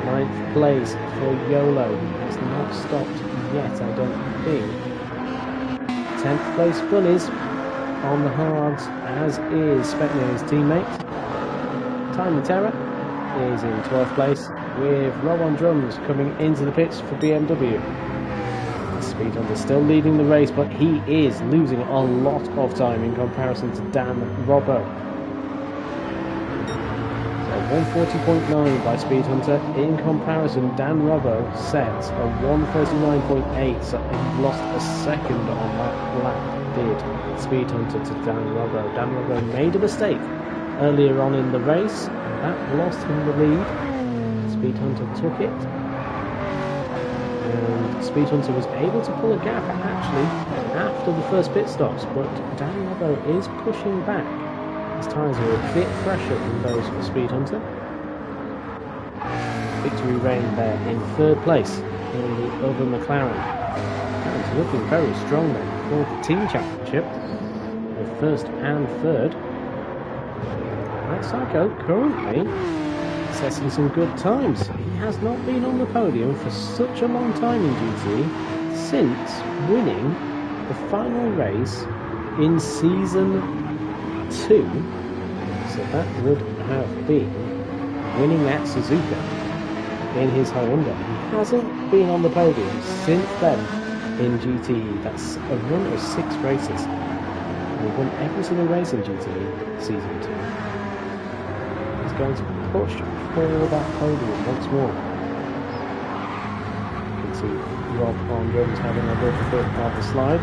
9th place for YOLO. He has not stopped yet, I don't think. 10th place Bunnies on the hards, as is Spetner, his teammate. Time Terror is in 12th place, with Rob on drums coming into the pits for BMW. Speed Hunter still leading the race, but he is losing a lot of time in comparison to Dan Robbo. So 140.9 by Speed Hunter. In comparison, Dan Robbo sets a 139.8, so he lost a second on that lap, did Speed Hunter to Dan Robbo. Dan Robbo made a mistake earlier on in the race, and that lost him the lead. Speed Hunter took it, and Speed Hunter was able to pull a gap actually after the first pit stops, but Dan Robbo is pushing back. His tyres are a bit fresher than those for Speed Hunter. Victory Reign there in 3rd place in the other McLaren. It's looking very strong then for the team championship, the 1st and 3rd. Matt Psycho currently setting some good times. He has not been on the podium for such a long time in GTE since winning the final race in season 2. So that would have been winning at Suzuka in his Honda. He hasn't been on the podium since then in GTE. That's a run of 6 races. He won every single race in GTE season 2. Going to push for that podium once more. You can see Rob on drums having a bit of the slide.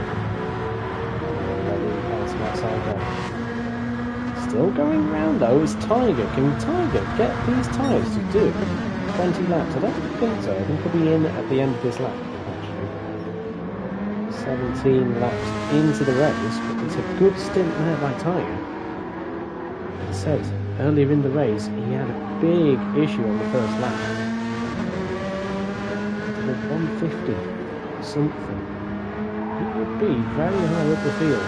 Still going round though is Tiger. Can Tiger get these tyres to do 20 laps? I don't think so. I think he'll be in at the end of this lap actually. 17 laps into the race, but it's a good stint there by Tiger. It said earlier in the race, he had a big issue on the first lap. The 150 something. He would be very high up the field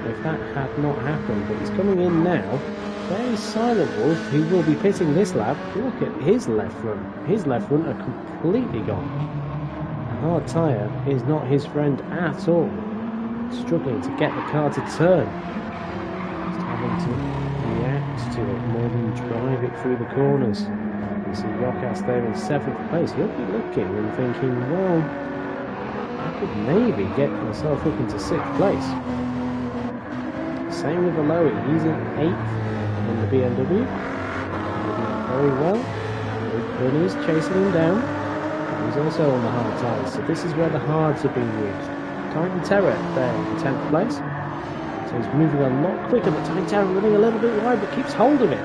if that had not happened. But he's coming in now. Very Silent Wolf, who will be pitting this lap. Look at his left front. His left front are completely gone. A hard tyre is not his friend at all. Struggling to get the car to turn. Just having to react to it more than drive it through the corners. can see Yokas there in 7th place. He'll be looking and thinking, well, I could maybe get myself up into 6th place. Same with Aloe, he's in 8th in the BMW. Very well. Bunny is chasing him down. He's also on the hard tyres, so this is where the hards are being used. Titan Terror there in 10th place. So he's moving a lot quicker, but Titan Terror running a little bit wide, but keeps hold of it.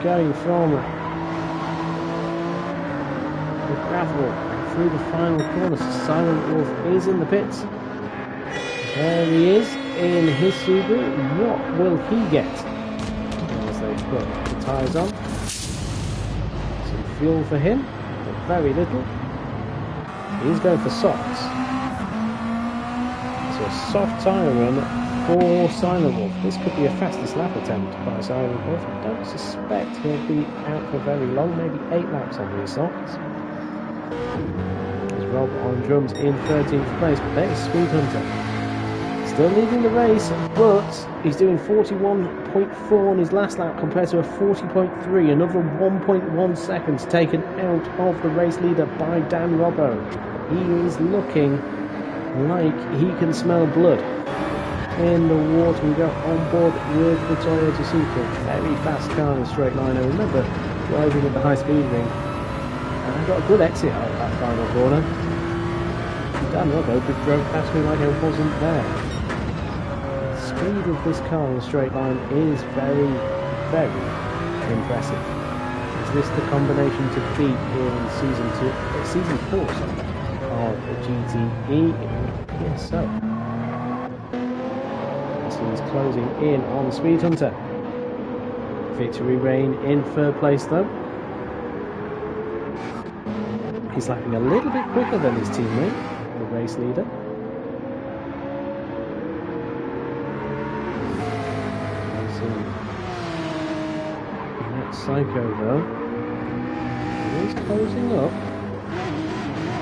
Going from the gravel through the final corner. So Silent Wolf is in the pits. There he is in his Subaru. What will he get? As they put the tyres on. Some fuel for him, but very little. He's going for softs. So a soft tyre run for Silent Wolf. This could be a fastest lap attempt by Silent Wolf. I don't suspect he'll be out for very long, maybe 8 laps on these softs. There's Rob on drums in 13th place, but there's Speed Hunter. Still leading the race, but he's doing 41.4 on his last lap compared to a 40.3. Another 1.1 seconds taken out of the race leader by Dan Robbo. He is looking like he can smell blood. In the water, we go on board with the Toyota Supra. Very fast car in a straight line. I remember driving at the high speed ring, and I got a good exit out of that final corner. Dan Robbo drove past me like I wasn't there. The speed of this car in a straight line is very, very impressive. Is this the combination to beat in season 4 of the GTE? Yes, so. He's closing in on Speed Hunter. Victory Reign in 3rd place though. He's lapping a little bit quicker than his teammate, the race leader. That Psycho though, he is closing up.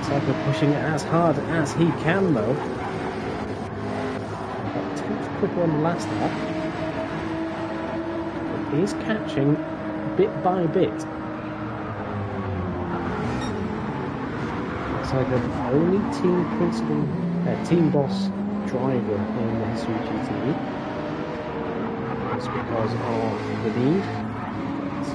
Psycho pushing as hard as he can though. Quicker on the last lap, but he's catching bit by bit. It's like the only team boss driver in the history of GTE. It's because of the need. It's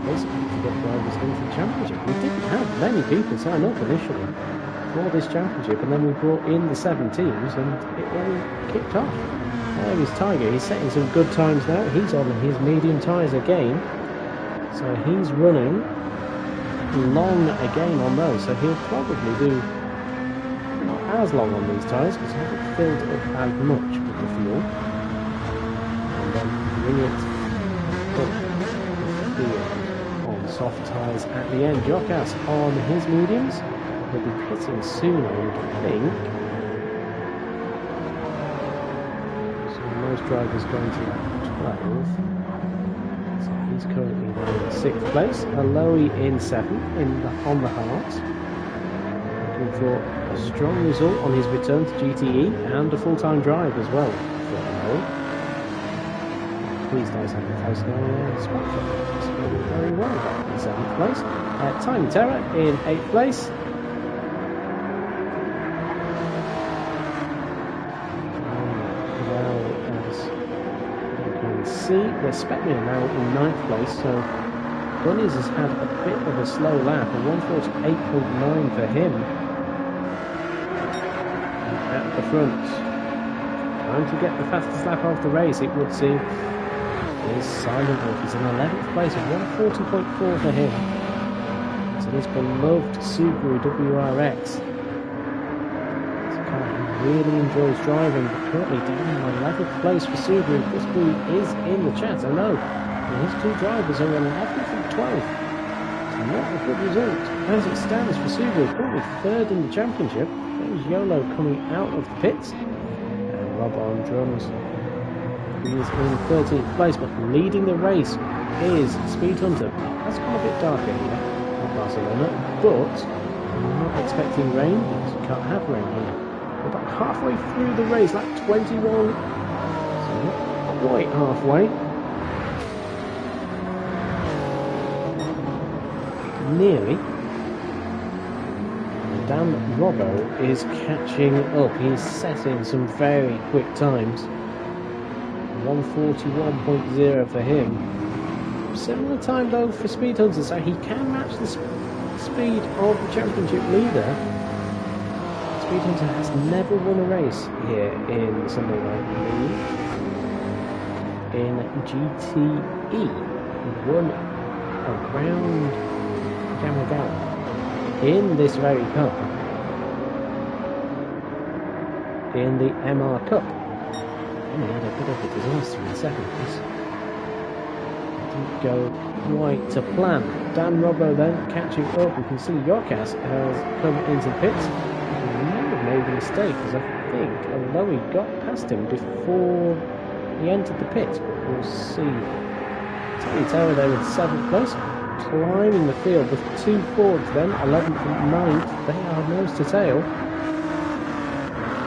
basically to get drivers into the championship. We didn't have many people sign up initially for this championship, and then we brought in the 7 teams and it all kicked off. There is Tiger, he's setting some good times now. He's on his medium tyres again, so he's running long again on those, so he'll probably do not as long on these tyres because he hasn't filled up as much with the fuel, and then bring it up here on soft tyres at the end. Jokas on his mediums. He'll be pitting soon, I would think. So most drivers going to lap 12. So he's currently in 6th place. Aloe in 7th on the heart. Looking for a strong result on his return to GTE and a full-time drive as well for Aloe. Please don't sacrifice no spot for him. He's doing very well back in 7th place. Tiny Terror in 8th place. The Specman now in 9th place, so Bunnies has had a bit of a slow lap, a 148.9 for him. And at the front, trying to get the fastest lap of the race, it would seem, is Silent Wolf. He's in 11th place, a 140.4 for him. So this beloved Subaru WRX. Really enjoys driving, but currently down in 11th place for Subaru. This boy is in the chat, I know. And his 2 drivers are 11th and 12th. It's not a good result. As it stands for Subaru, currently 3rd in the championship. There's YOLO coming out of the pits. And Rob on drums. He is in 13th place, but leading the race is Speed Hunter. That's gone a bit darker here at Barcelona, but I'm not expecting rain because you can't have rain here. About halfway through the race, lap 21, so not quite halfway. nearly. Dan Robbo is catching up. He's setting some very quick times. 1:41.0 for him. Similar time though for Speed Hunter, so he can match the speed of the championship leader. Speed Hunter has never won a race here in something like League. In GTE, he won around Yamagata in this very car in the MR Cup. And he had a bit of a disaster in second place. Didn't go quite to plan. Dan Robbo then catching up. You can see Yokas has come into the pits. He may have made a mistake, because I think, although he got past him before he entered the pit, but we'll see. Teddy Taylor there with 7th place, climbing the field with 2 Fords then, 11th and 9th. They are nose to tail.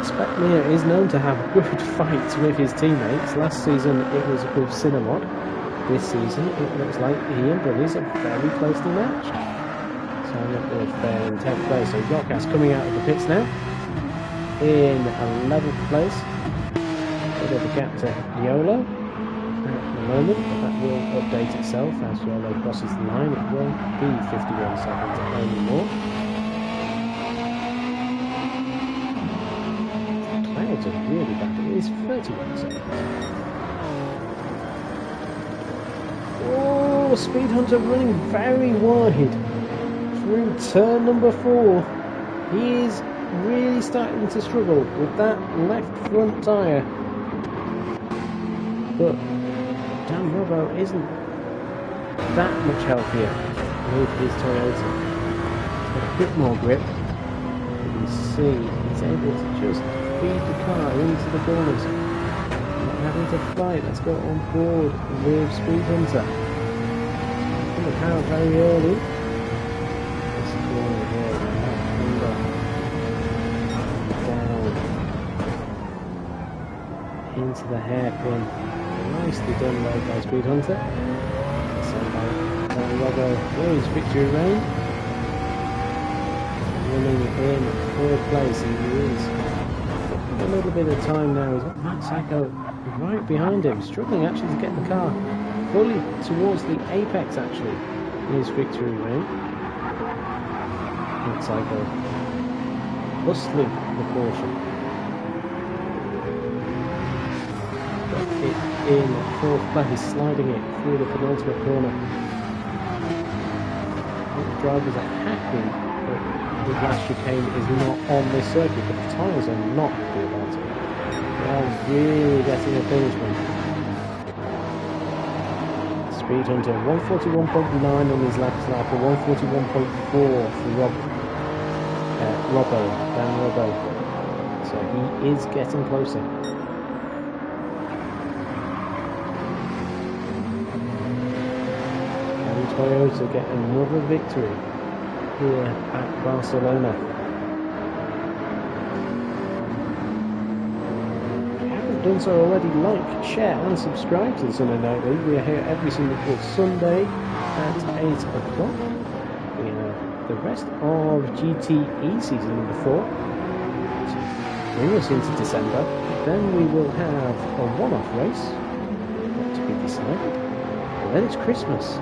Speckmere is known to have good fights with his teammates. Last season it was with Cinnamon. This season it looks like he and Brothers are very closely matched. So I'm not going to fair in 10th place. So Yokas coming out of the pits now in 11th place. Bit of a gap to Yolo at the moment, but that will update itself as Yolo crosses the line. It won't be 51 seconds anymore. Clouds are really bad. It is 31 seconds. Oh, Speed Hunter running very wide through turn number 4. He is really starting to struggle with that left front tyre. But Dan Robbo isn't that much healthier with his Toyota. He's got a bit more grip. You can see he's able to just feed the car into the corners. Not having to fight. Let's go on board with Speed Hunter. In the power very early. This corner here, down into the hairpin. Nicely done though by Speed Hunter. So by Dan Robbo, there is victory reign. Running in 3rd place, and he is a little bit of time now. He's got Matt Psycho right behind him, struggling actually to get the car fully towards the apex actually in his victory reign. Matt Psycho hustling the Porsche. It in 4th place, sliding it through the penultimate corner. The drivers are happy that the last chicane is not on this circuit, but the tyres are not happy about it. They are really getting a punishment. Speed Hunter 1:41.9 on his last lap, or 1:41.4 for Dan Robbo. So he is getting closer. Toyota get another victory here at Barcelona. If you haven't done so already, like, share and subscribe to the Sunday Night League. We are here every single Sunday at 8 o'clock. We have the rest of GTE season number 4 to bring us into December. Then we will have a one-off race to be decided. And then it's Christmas,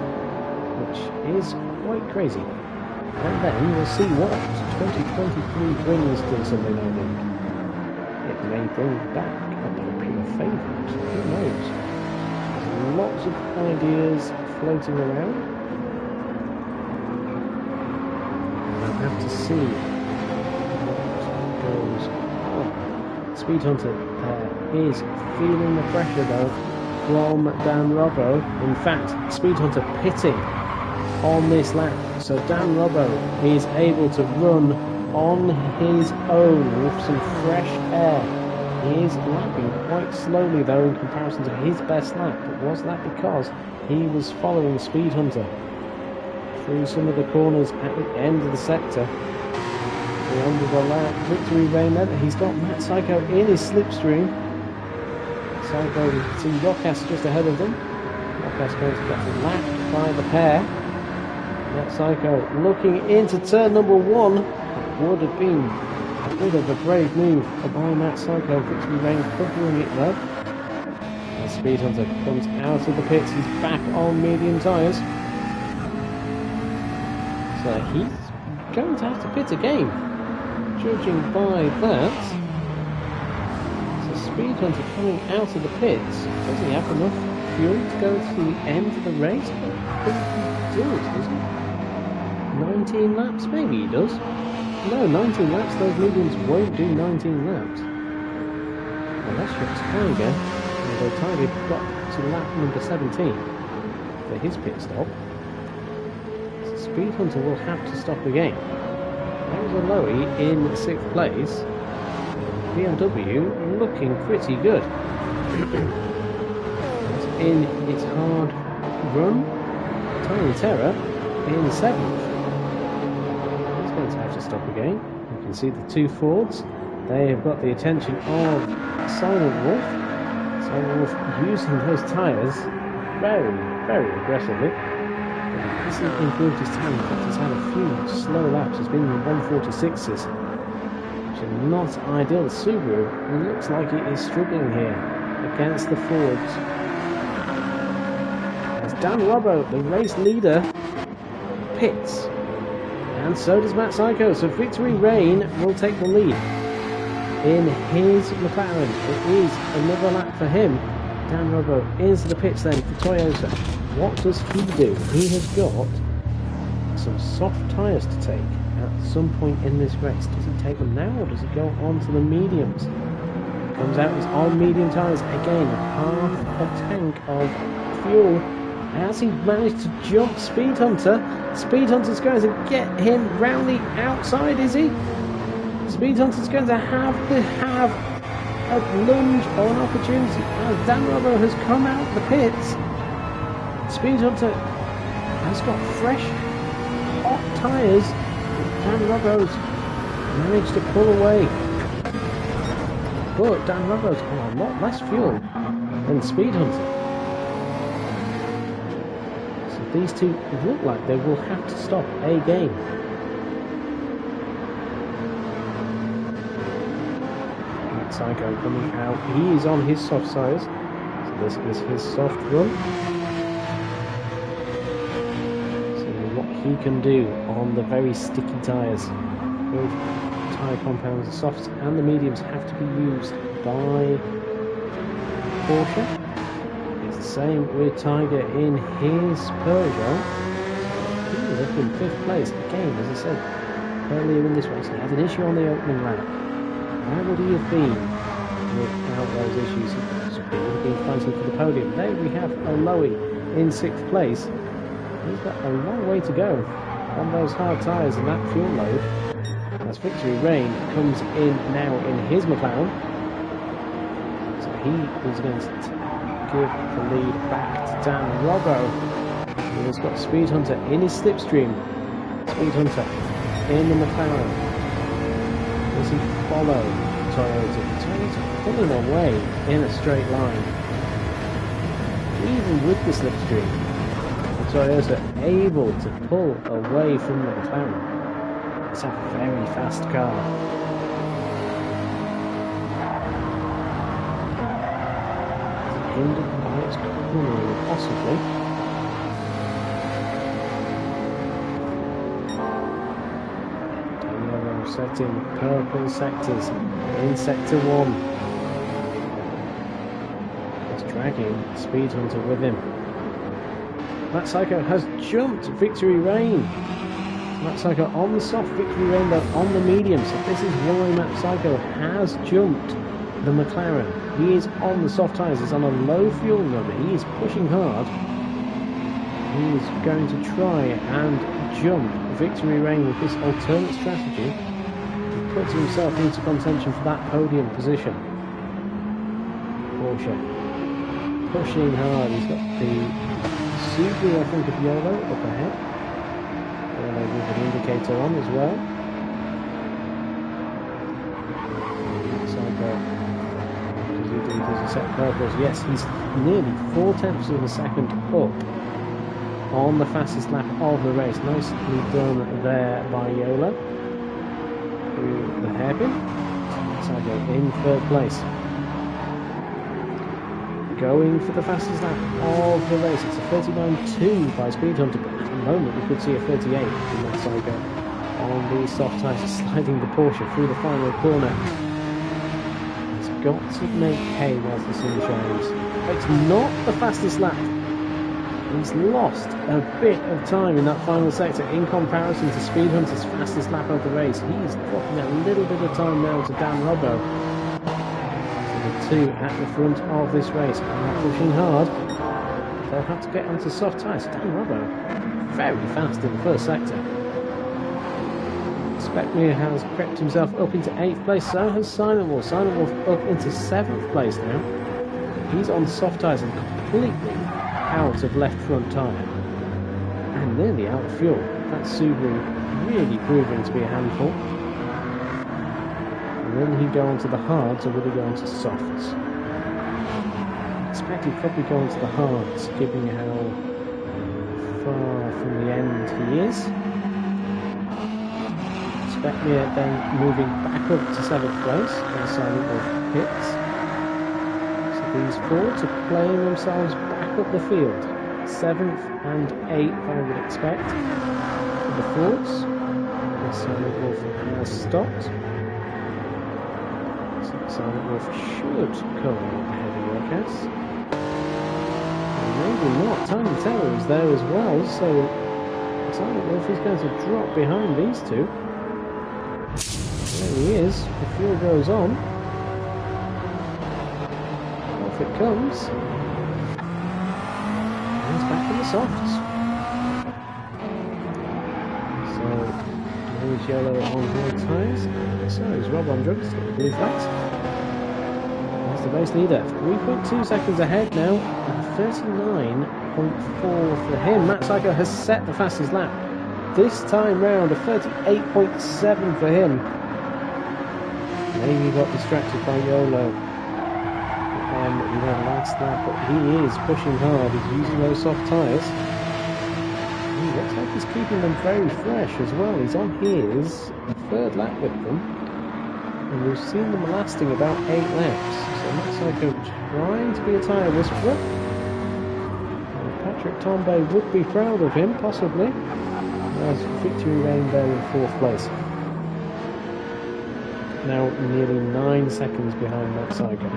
which is quite crazy. And then we'll see what 2023 brings to the Sunday Night League. It may bring back a popular favourite, who knows? There's lots of ideas floating around. We'll have to see what goes on. Speed Hunter is feeling the pressure though from Dan Robbo. In fact, Speed Hunter pitting on this lap, so Dan Robbo is able to run on his own with some fresh air. He is lapping quite slowly though in comparison to his best lap, but was that because he was following Speed Hunter through some of the corners at the end of the sector? The end of the lap, victory reign there. He's got Matt Psycho in his slipstream. Psycho, you can see Yokas just ahead of them. Yokas going to get lapped by the pair. That Psycho looking into turn number 1. Would have been a bit of a brave move by Matt Psycho. Victory Rain covering it though. As Speed Hunter comes out of the pits, he's back on medium tyres. So he's going to have to pit again, judging by that. So Speed Hunter coming out of the pits. Does he have enough fuel to go to the end of the race? I think he does he? 19 laps? Maybe he does. No, 19 laps. Those mediums won't do 19 laps. Well, that's your Tiger. Although Tiger got to lap number 17 for his pit stop. So Speed Hunter will have to stop again. There's a Lowy in 6th place. BMW looking pretty good. In its hard run, Tiny Terror in 7th. He's going to have to stop again. You can see the 2 Fords. They have got the attention of Silent Wolf. Silent Wolf using those tyres very, very aggressively. He hasn't improved his time. In fact, he's had a few slow laps. He's been in the 146s, which are not ideal. The Subaru looks like it is struggling here against the Fords. As Dan Robbo, the race leader, pits. And so does Matt Psycho. So Victory Rain will take the lead in his McLaren. It is another lap for him. Dan Robbo into the pits then for Toyota. What does he do? He has got some soft tyres to take at some point in this race. Does he take them now or does he go on to the mediums? Comes out, he's on medium tyres again. Half a tank of fuel. Has he managed to jump Speed Hunter? Speed Hunter's going to get him round the outside, is he? Speed Hunter's going to have a lunge or an opportunity. As Dan Robbo has come out the pits, Speed Hunter has got fresh, hot tyres. Dan Robbo's managed to pull away. But Dan Robbo's got a lot less fuel than Speed Hunter. These two look like they will have to stop again. Matt Psycho coming out. He is on his soft tyres. So this is his soft run. See what he can do on the very sticky tyres. Both tyre compounds, the softs and the mediums, have to be used by Porsche. Same with Tiger in his Peugeot. He was up in 5th place again, as I said earlier in this race. He had an issue on the opening lap. Where would he have been without those issues? He would have been fighting for the podium. There we have Olowy in 6th place. He's got a long way to go on those hard tyres and that fuel load. As Victory Rain comes in now in his McLaren. So he is going to give the lead back to Dan Robbo, who has got Speed Hunter in his slipstream. Speed Hunter in the McLaren. Does he follow Toyota? Toyota pulling away in a straight line. Even with the slipstream, Toyota able to pull away from the McLaren. It's a very fast car. Hindered by its cornering, possibly. Daniel setting purple sectors in sector 1. He's dragging Speed Hunter with him. Matt Psycho has jumped Victory Rain. Matt Psycho on the soft, Victory Rain though on the medium. So this is why Matt Psycho has jumped the McLaren. He is on the soft tyres, he's on a low fuel number, he is pushing hard. He is going to try and jump Victory Rain with this alternate strategy to put himself into contention for that podium position. Porsche pushing hard, he's got the Subaru, I think, of Yolo up ahead. Yolo with an indicator on as well. Does he set purples? Yes, he's nearly 0.4 of a second up on the fastest lap of the race. Nicely done there by Yola. Through the hairpin. Sago in third place. Going for the fastest lap of the race. It's a 39.2 by Speed Hunter, but at the moment we could see a 38 in that Sago on the soft tyres, sliding the Porsche through the final corner. He's got to make hay whilst the sun shines. It's not the fastest lap. He's lost a bit of time in that final sector in comparison to Speed Hunter's fastest lap of the race. He's dropping a little bit of time now to Dan Robbo. So the two at the front of this race are pushing hard. They'll have to get onto soft tyres. Dan Robbo very fast in the first sector. Speckmere has crept himself up into 8th place, so has Silent Wolf. Silent Wolf up into 7th place now. He's on soft tyres and completely out of left front tyre. And nearly out of fuel. That Subaru really proving to be a handful. And then he'd go onto the hards, or would he go onto softs? I expect he'd probably go onto the hards, given how far from the end he is. Speckmere then moving back up to 7th place as Silent Wolf hits. So these four to playing themselves back up the field. 7th and 8th I would expect for the Fords. As Silent Wolf has stopped. So Silent Wolf should come ahead of Yorkas. Maybe not. Tiny Terror is there as well, so Silent Wolf is going to drop behind these two. There he is. The fuel goes on. Off it comes. And he's back in the softs. So there's Yellow on hard tyres. So is Rob on drugs. Got the blue flags. That's the race leader. 3.2 seconds ahead now. And 39.4 for him. Matt Psycho has set the fastest lap. This time round, a 38.7 for him. Maybe got distracted by YOLO in that last lap, but he is pushing hard. He's using those soft tyres. He looks like he's keeping them very fresh as well. He's on his third lap with them, and we've seen them lasting about 8 laps. So Matt Psycho trying to be a tyre whisperer. Patrick Tombe would be proud of him, possibly. As victory reign there in 4th place. Now nearly 9 seconds behind Matt Psycho.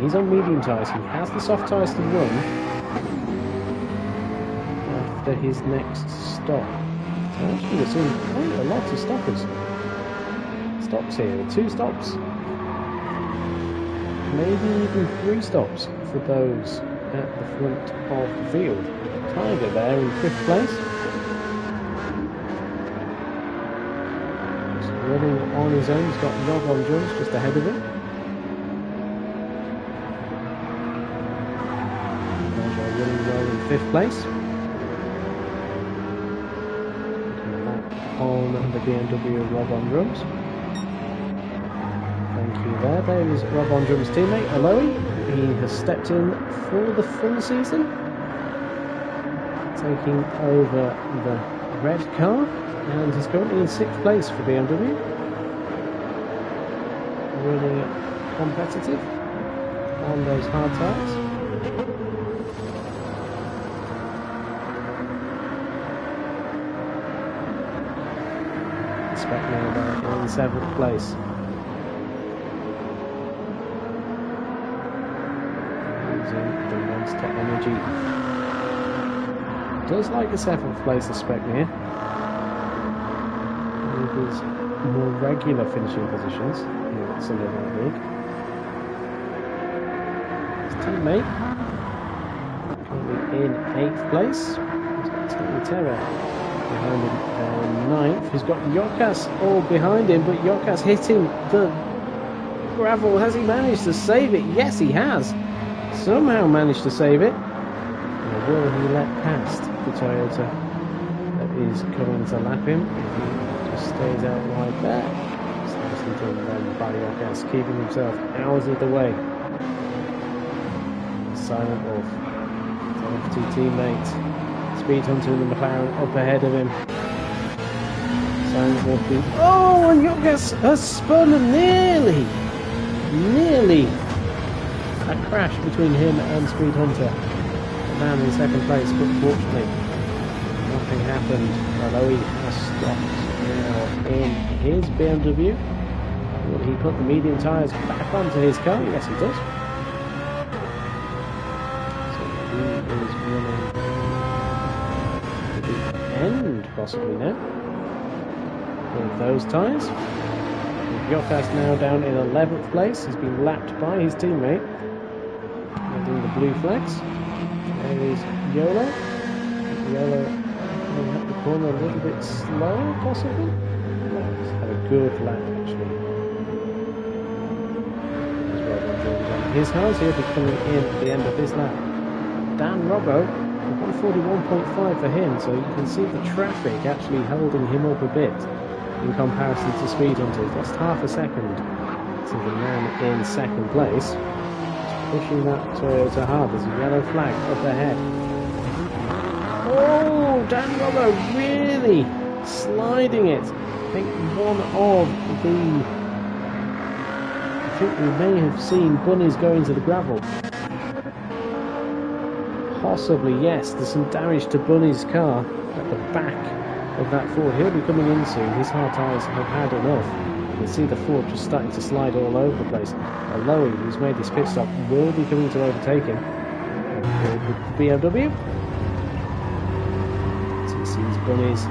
He's on medium tyres. He has the soft tyres to run after his next stop. So actually we're seeing quite a lot of stops here. 2 stops. Maybe even 3 stops for those at the front of the field. Tiger there in 5th place. Running on his own, he's got Rob on drums just ahead of him. Running well in 5th place. Back on the BMW Rob on drums. Thank you there. There is Rob on drums' teammate, Aloe. He has stepped in for the full season, taking over the red car. And he's currently in 6th place for BMW. Really competitive on those hard tyres. Speckmere there in 7th place. Using the Monster Energy. Does like a 7th place of Speckmere. His more regular finishing positions here at Sunday Night League. His teammate currently in 8th place. He's got Tiny Terror behind him in 9th. He's got Yokas all behind him, but Yokas hitting the gravel. Has he managed to save it? Yes, he has. Somehow managed to save it. Or will he let past the Toyota that is coming to lap him? Stays out wide there. It's nicely done then by Yokas, keeping himself hours of the way. Silent Wolf, FT teammate, Speed Hunter in the McLaren up ahead of him. Sounds more speed. Oh, and Jokas has spun nearly a crash between him and Speed Hunter. The man in second place, but fortunately nothing happened. Although he has stopped now in his BMW. Will he put the medium tyres back onto his car? Yes, he does. So he is running to the end, possibly now, with those tyres. Jokas now down in 11th place. He's been lapped by his teammate. They're doing the blue flags. There is Yolo. Yolo coming up the corner a little bit slow, possibly. No, he's had a good lap actually. His house, he'll be coming in at the end of this lap. Dan Robbo, 141.5 for him, so you can see the traffic actually holding him up a bit in comparison to Speed Hunter. He's lost half a second to the man in second place. Just pushing that Toyota hard. There's a yellow flag up ahead. Oh, Dan Robbo really sliding it. I think we may have seen bunnies go into the gravel. Possibly, yes. There's some damage to Bunny's car at the back of that Ford. He'll be coming in soon. His hard tyres have had enough. You can see the Ford just starting to slide all over the place. Lowy, who's made this pit stop, will be coming to overtake him with the BMW. So he sees Bunny's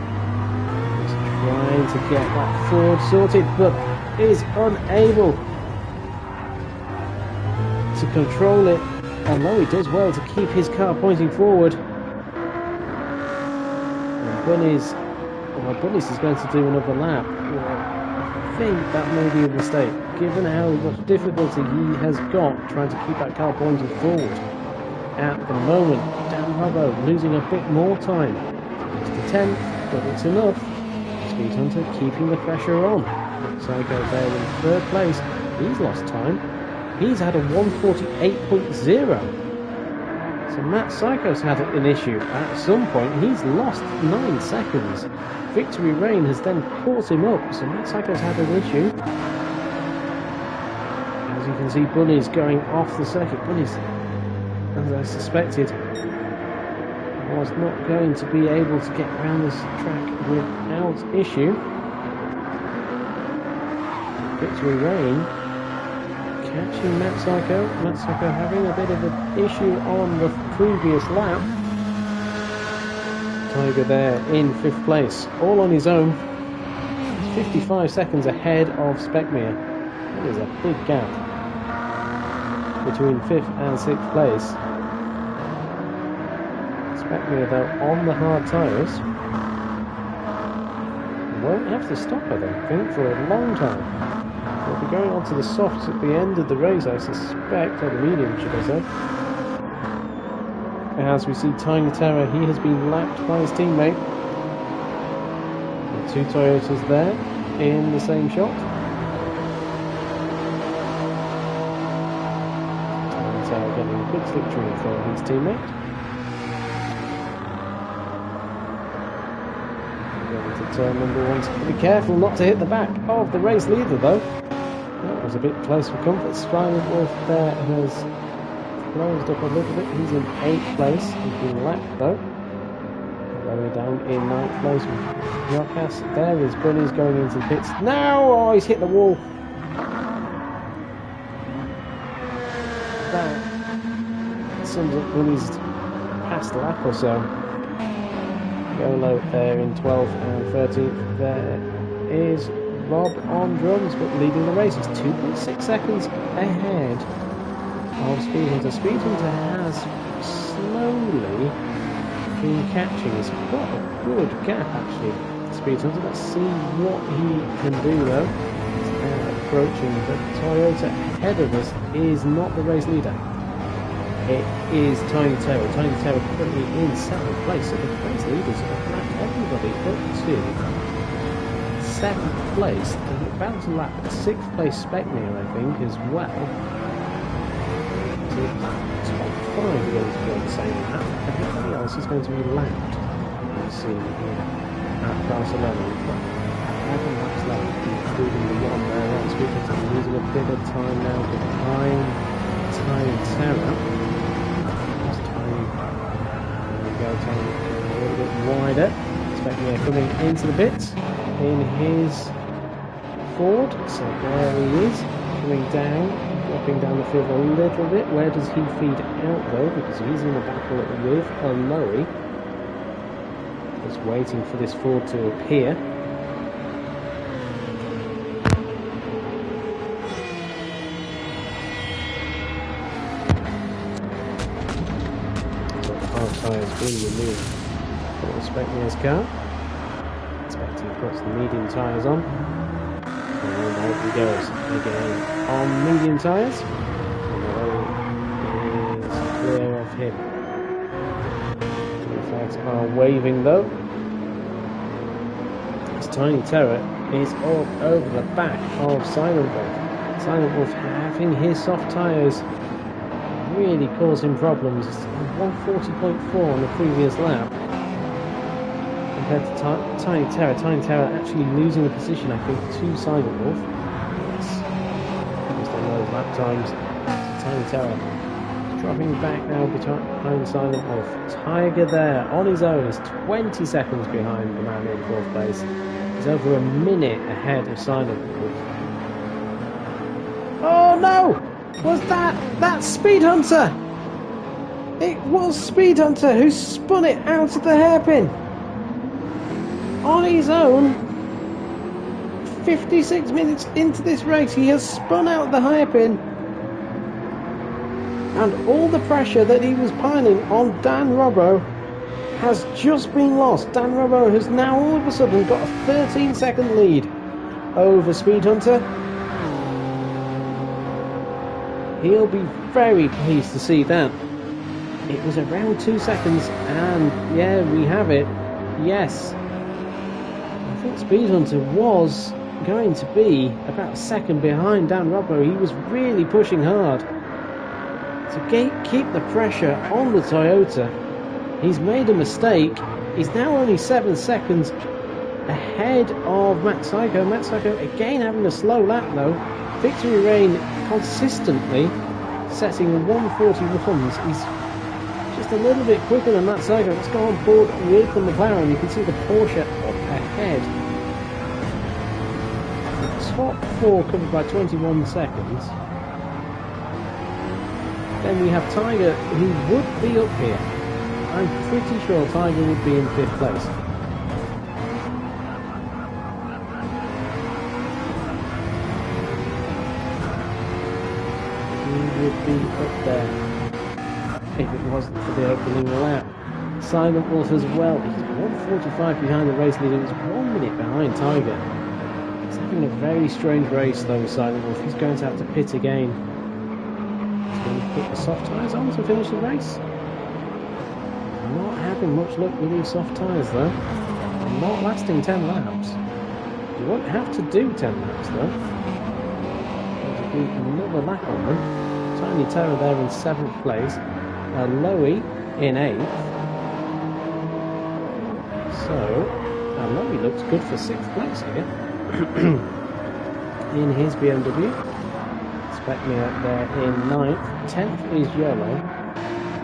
just trying to get that Ford sorted, but is unable to control it, although he does well to keep his car pointing forward. And Bunnies is going to do another lap. I think that may be a mistake, given how much difficulty he has got trying to keep that car pointing forward. At the moment, Dan Robbo losing a bit more time. It's the 10th, but it's enough. Speed Hunter keeping the pressure on. Psycho there in third place. He's lost time. He's had a 148.0. So Matt Psycho's had an issue. At some point, he's lost 9 seconds. Victory Rain has then caught him up. So Matt Psycho's had an issue. As you can see, Bunny's going off the circuit. Bunny's, as I suspected, was not going to be able to get around this track without issue. Victory Rain catching Matt Psycho. Matt Psycho having a bit of an issue on the previous lap. Tiger there in 5th place, all on his own. 55 seconds ahead of Speckmere. That is a big gap between 5th and 6th place. Speckmere though on the hard tyres. Won't have to stop, I don't think, for a long time. We'll be going on to the softs at the end of the race, I suspect, or the medium, should I say. As we see Tiny Terror, he has been lapped by his teammate. The 2 Toyotas there in the same shot. Tiny Terror getting a good victory for his teammate. Going to turn number 1. So be careful not to hit the back of the race leader, though. That was a bit close for comfort. Silent Wolf there has closed up a little bit. He's in 8th place. He's been lapped though. Lower down in 9th place with Jokas. There is Bunny's going into the pits. Now! Oh, he's hit the wall. That sums up Bunny's past lap or so. Yolo there in 12th and 13th. There is Rob on drums, but leading the race. He's 2.6 seconds ahead of Speed Hunter. Speed Hunter has slowly been catching. It's quite a good gap actually. Speed Hunter. Let's see what he can do though. He's approaching the Toyota ahead of us is not the race leader. It is Tiny Terror. Tiny Terror currently in 7th place, so the race leaders have lapped everybody up to 7th place. They're about to lap 6th place Speckmere, I think, as well. So top 5 are going to be on the same lap. Everybody else is going to be lapped. scene here at Barcelona. We've got 11 laps left, including the one there on Speedhunter. I'm losing a bit of time now behind Time Terror. It's time. There we go, time a little bit wider. Expecting him coming into the pits in his Ford. So there he is, coming down, dropping down the field a little bit. Where does he feed out though? Because he's in a battle with a Lowy. Just waiting for this Ford to appear. So 5 tyres being removed for Specnia's car. Expecting to put some medium tyres on. And out he goes again on medium tyres. And the road is clear of him. The flags are waving though. This Tiny Terror is all over the back of Silent Wolf. Silent Wolf having his soft tyres really cause him problems. 140.4 on the previous lap. Compared to Tiny Terror. Tiny Terror actually losing the position, I think, to Silent Wolf. Yes. Based on those lap times. Tiny Terror dropping back now behind Silent Wolf. Tiger there on his own is 20 seconds behind the man in 4th place. He's over a minute ahead of Silent Wolf. Oh no! Was that Speedhunter? It was Speedhunter who spun it out of the hairpin. On his own, 56 minutes into this race, he has spun out the hairpin, and all the pressure that he was piling on Dan Robbo has just been lost. Dan Robbo has now all of a sudden got a 13-second lead over Speedhunter. He'll be very pleased to see that. It was around 2 seconds, and yeah, we have it. Yes. I think Speedhunter was going to be about a second behind Dan Robbo. He was really pushing hard to keep the pressure on the Toyota. He's made a mistake. He's now only 7 seconds ahead of Matt Psycho. Matt Psycho again having a slow lap though. Victory Rain consistently setting 141s. He's just a little bit quicker than Matt Psycho. Let's go on board with the McLaren. You can see the Porsche up ahead. The top 4 covered by 21 seconds. Then we have Tiger, who would be up here. I'm pretty sure Tiger would be in 5th place. He would be up there if it wasn't for the opening lap. Silent Wolf as well. He's 145 behind the race leader. He's 1 minute behind Tiger. He's having a very strange race though, Silent Wolf. He's going to have to pit again. He's going to put the soft tyres on to finish the race. Not having much luck with these soft tyres though. Not lasting 10 laps. You won't have to do 10 laps though. There's to be another lap on them. Tiny Terror there in 7th place. Lowy in 8th. So, Lowy looks good for 6th place here. In his BMW. Specnia there in 9th. 10th is Yolo.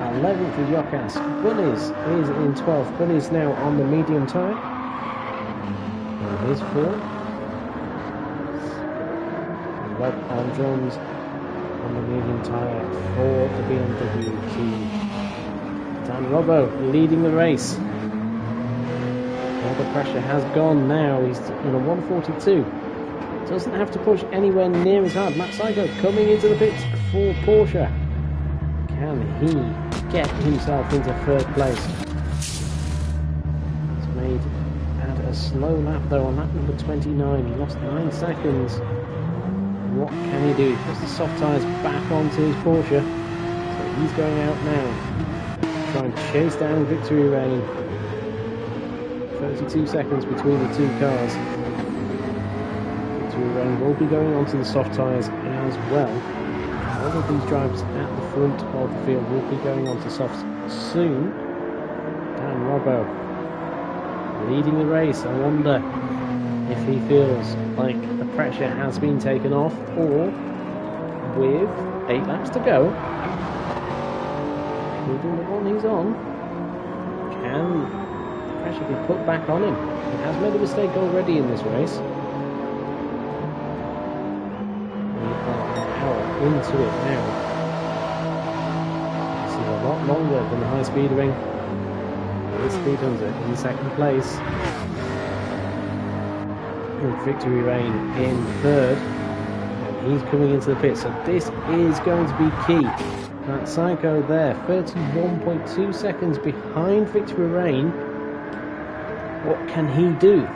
11th is Yokas. Bunnies is in 12th. Bunnies now on the medium tyre. And his 4th. Web on drums on the medium tyre for the BMW team. Dan Robbo leading the race. All the pressure has gone now. He's in a 142. Doesn't have to push anywhere near as hard. Matt Psycho coming into the pits for Porsche. Can he get himself into 3rd place? He's made at a slow lap though on lap number 29. He lost 9 seconds. What can he do? He puts the soft tyres back onto his Porsche. So he's going out now. Try and chase down Victory Rain. 32 seconds between the 2 cars. Victory Rain will be going onto the soft tyres as well. All of these drivers at the front of the field will be going onto softs soon. Dan Robbo leading the race. I wonder if he feels like the pressure has been taken off, or with 8 laps to go, including the one he's on, can the pressure be put back on him? He has made a mistake already in this race. We are an hour into it now. This is a lot longer than the high speed ring. With Speed Hunter in second place, with Victory Reign in third, and he's coming into the pit, so this is going to be key. That Psycho there, 31.2 seconds behind Victory Reign. What can he do?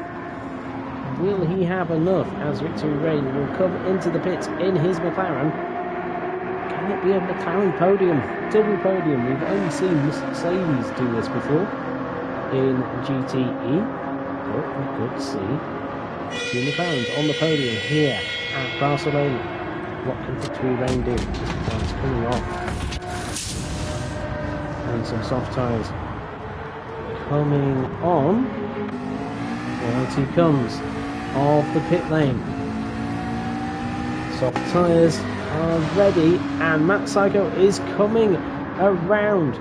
Will he have enough, as Victory Reign will come into the pits in his McLaren? Can it be a McLaren podium? Double podium. We've only seen Mercedes do this before in GTE. But we could see 2 McLarens on the podium here at Barcelona. What can Victory Reign do? This McLaren's coming off. And some soft tyres coming on. Out he comes off the pit lane. Soft tyres are ready, and Matt Psycho is coming around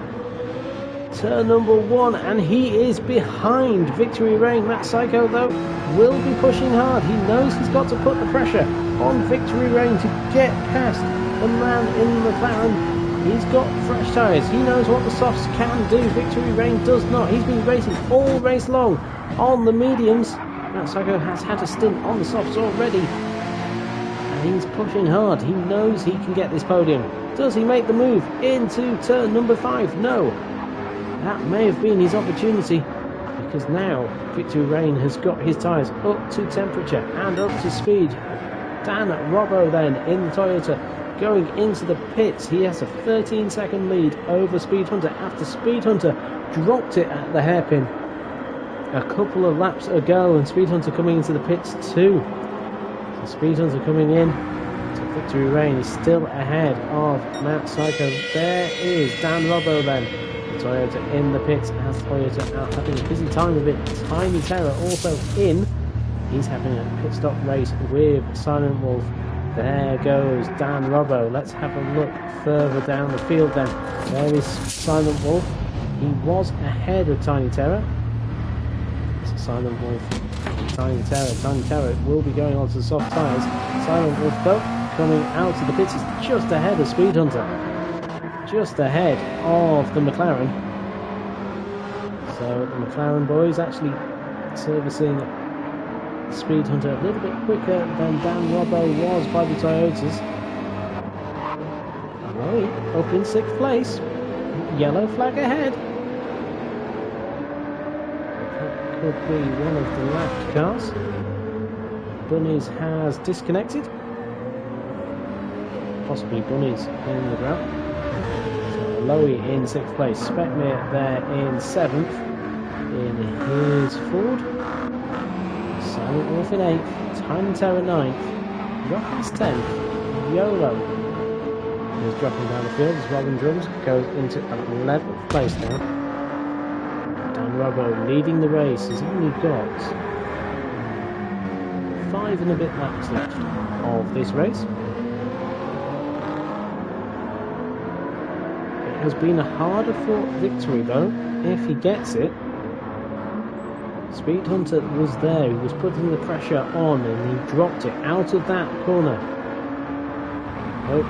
turn number 1, and he is behind Victory Reign. Matt Psycho, though, will be pushing hard. He knows he's got to put the pressure on Victory Reign to get past the man in the McLaren. He's got fresh tyres. He knows what the softs can do. Victory Reign does not. He's been racing all race long on the mediums. Matt Psycho has had a stint on the softs already, and he's pushing hard. He knows he can get this podium. Does he make the move into turn number 5? No. That may have been his opportunity, because now Victory Reign has got his tyres up to temperature and up to speed. Dan Robbo then in the Toyota going into the pits. He has a 13-second lead over Speed Hunter after Speed Hunter dropped it at the hairpin a couple of laps ago, and Speed Hunter coming into the pits too. So Speed Hunter coming in. So Victory Reign is still ahead of Matt Psycho. There is Dan Robbo then. The Toyota in the pits as Toyota out having a busy time of it. Tiny Terror also in. He's having a pit stop race with Silent Wolf. There goes Dan Robbo. Let's have a look further down the field then. There is Silent Wolf. He was ahead of Tiny Terror. So Silent Wolf, Tiny Terror. Tiny Terror will be going onto the soft tyres. Silent Wolf though, coming out of the pits, is just ahead of Speed Hunter. Just ahead of the McLaren. So the McLaren boys actually servicing Speed Hunter a little bit quicker than Dan Robbo was by the Toyotas. Roy up in 6th place. Yellow flag ahead. That could be one of the left cars. Bunnies has disconnected. Possibly Bunnies in the ground. So Lowy in 6th place. Speckmere there in 7th. In his Ford. Silent Wolf in 8th, Tiny Terror 9th, Rockets 10th, YOLO is dropping down the field as Robin Drums goes into 11th place now. Dan Robbo leading the race. He's only got 5 and a bit laps left of this race. It has been a harder fought victory though, if he gets it. Speed Hunter was there, he was putting the pressure on, and he dropped it out of that corner. Oh,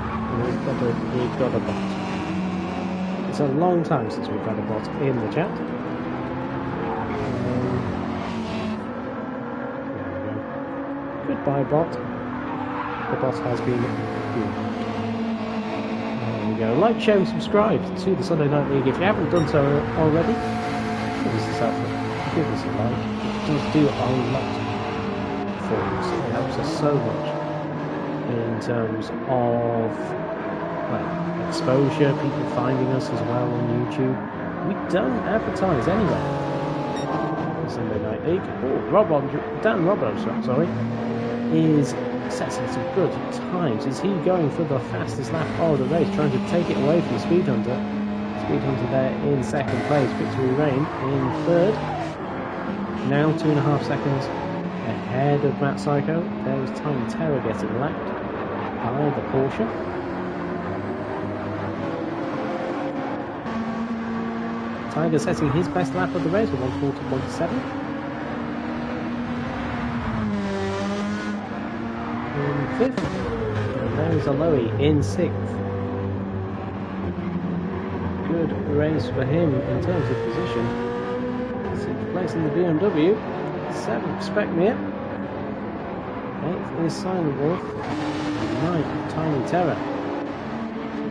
we've got a bot. It's a long time since we've had a bot in the chat. There we go. Goodbye bot. The bot has been good. There we go. Like, share and subscribe to the Sunday Night League if you haven't done so already. Give us a selfie. Give us a like. It does do a lot for us. It helps us so much in terms of exposure, people finding us as well on YouTube. We don't advertise anywhere. Sunday Night League. Oh, Dan Robbo, sorry, is setting some good times. Is he going for the fastest lap of the race, trying to take it away from Speed Hunter? Speed Hunter there in 2nd place. Victory Reign in 3rd. now 2.5 seconds ahead of Matt Psycho. There is Tiny Terror getting lapped by the Porsche. Tiger setting his best lap of the race with 140.7. In 5th, and there's Aloy in 6th. Good race for him in terms of position. 6th place in the BMW. 7th, Spec Mir. 8th is Silent Wolf. 9th, Tiny Terror.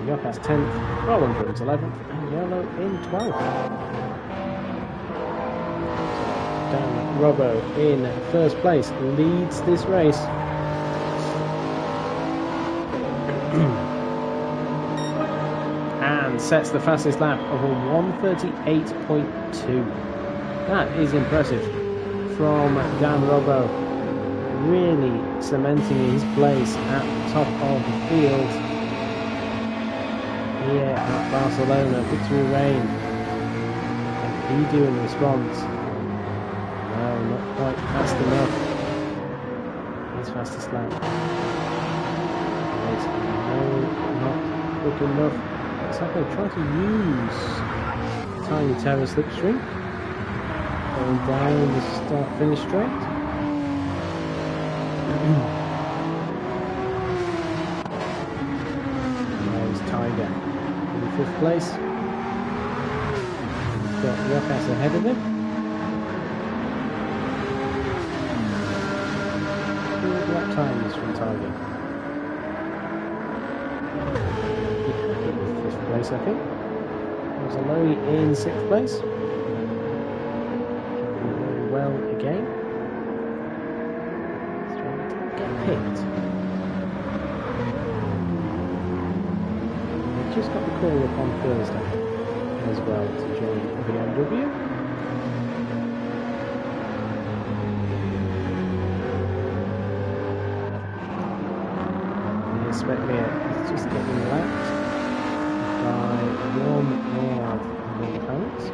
Yokas 10th, Roland Brooks 11th, and Yellow in 12th. Dan Robbo in 1st place leads this race. And sets the fastest lap of a 1:38.2. That is impressive from Dan Robbo, really cementing his place at the top of the field here at Barcelona. Victory Rain. And he do in response? No, not quite fast enough. His fastest lap. No, not quick enough. Sacco trying to use Tiny Terror slipstream. Going down the start-finish straight. There's Tiger in 5th place. He's got Yokas ahead of him. Good lap times from Tiger. Place, I think. There's Aloy in 6th place. Doing very well again. He's trying to get picked. He just got the call up on Thursday as well to join the BMW. And Spec Mir is just getting lapped by one of the opponents.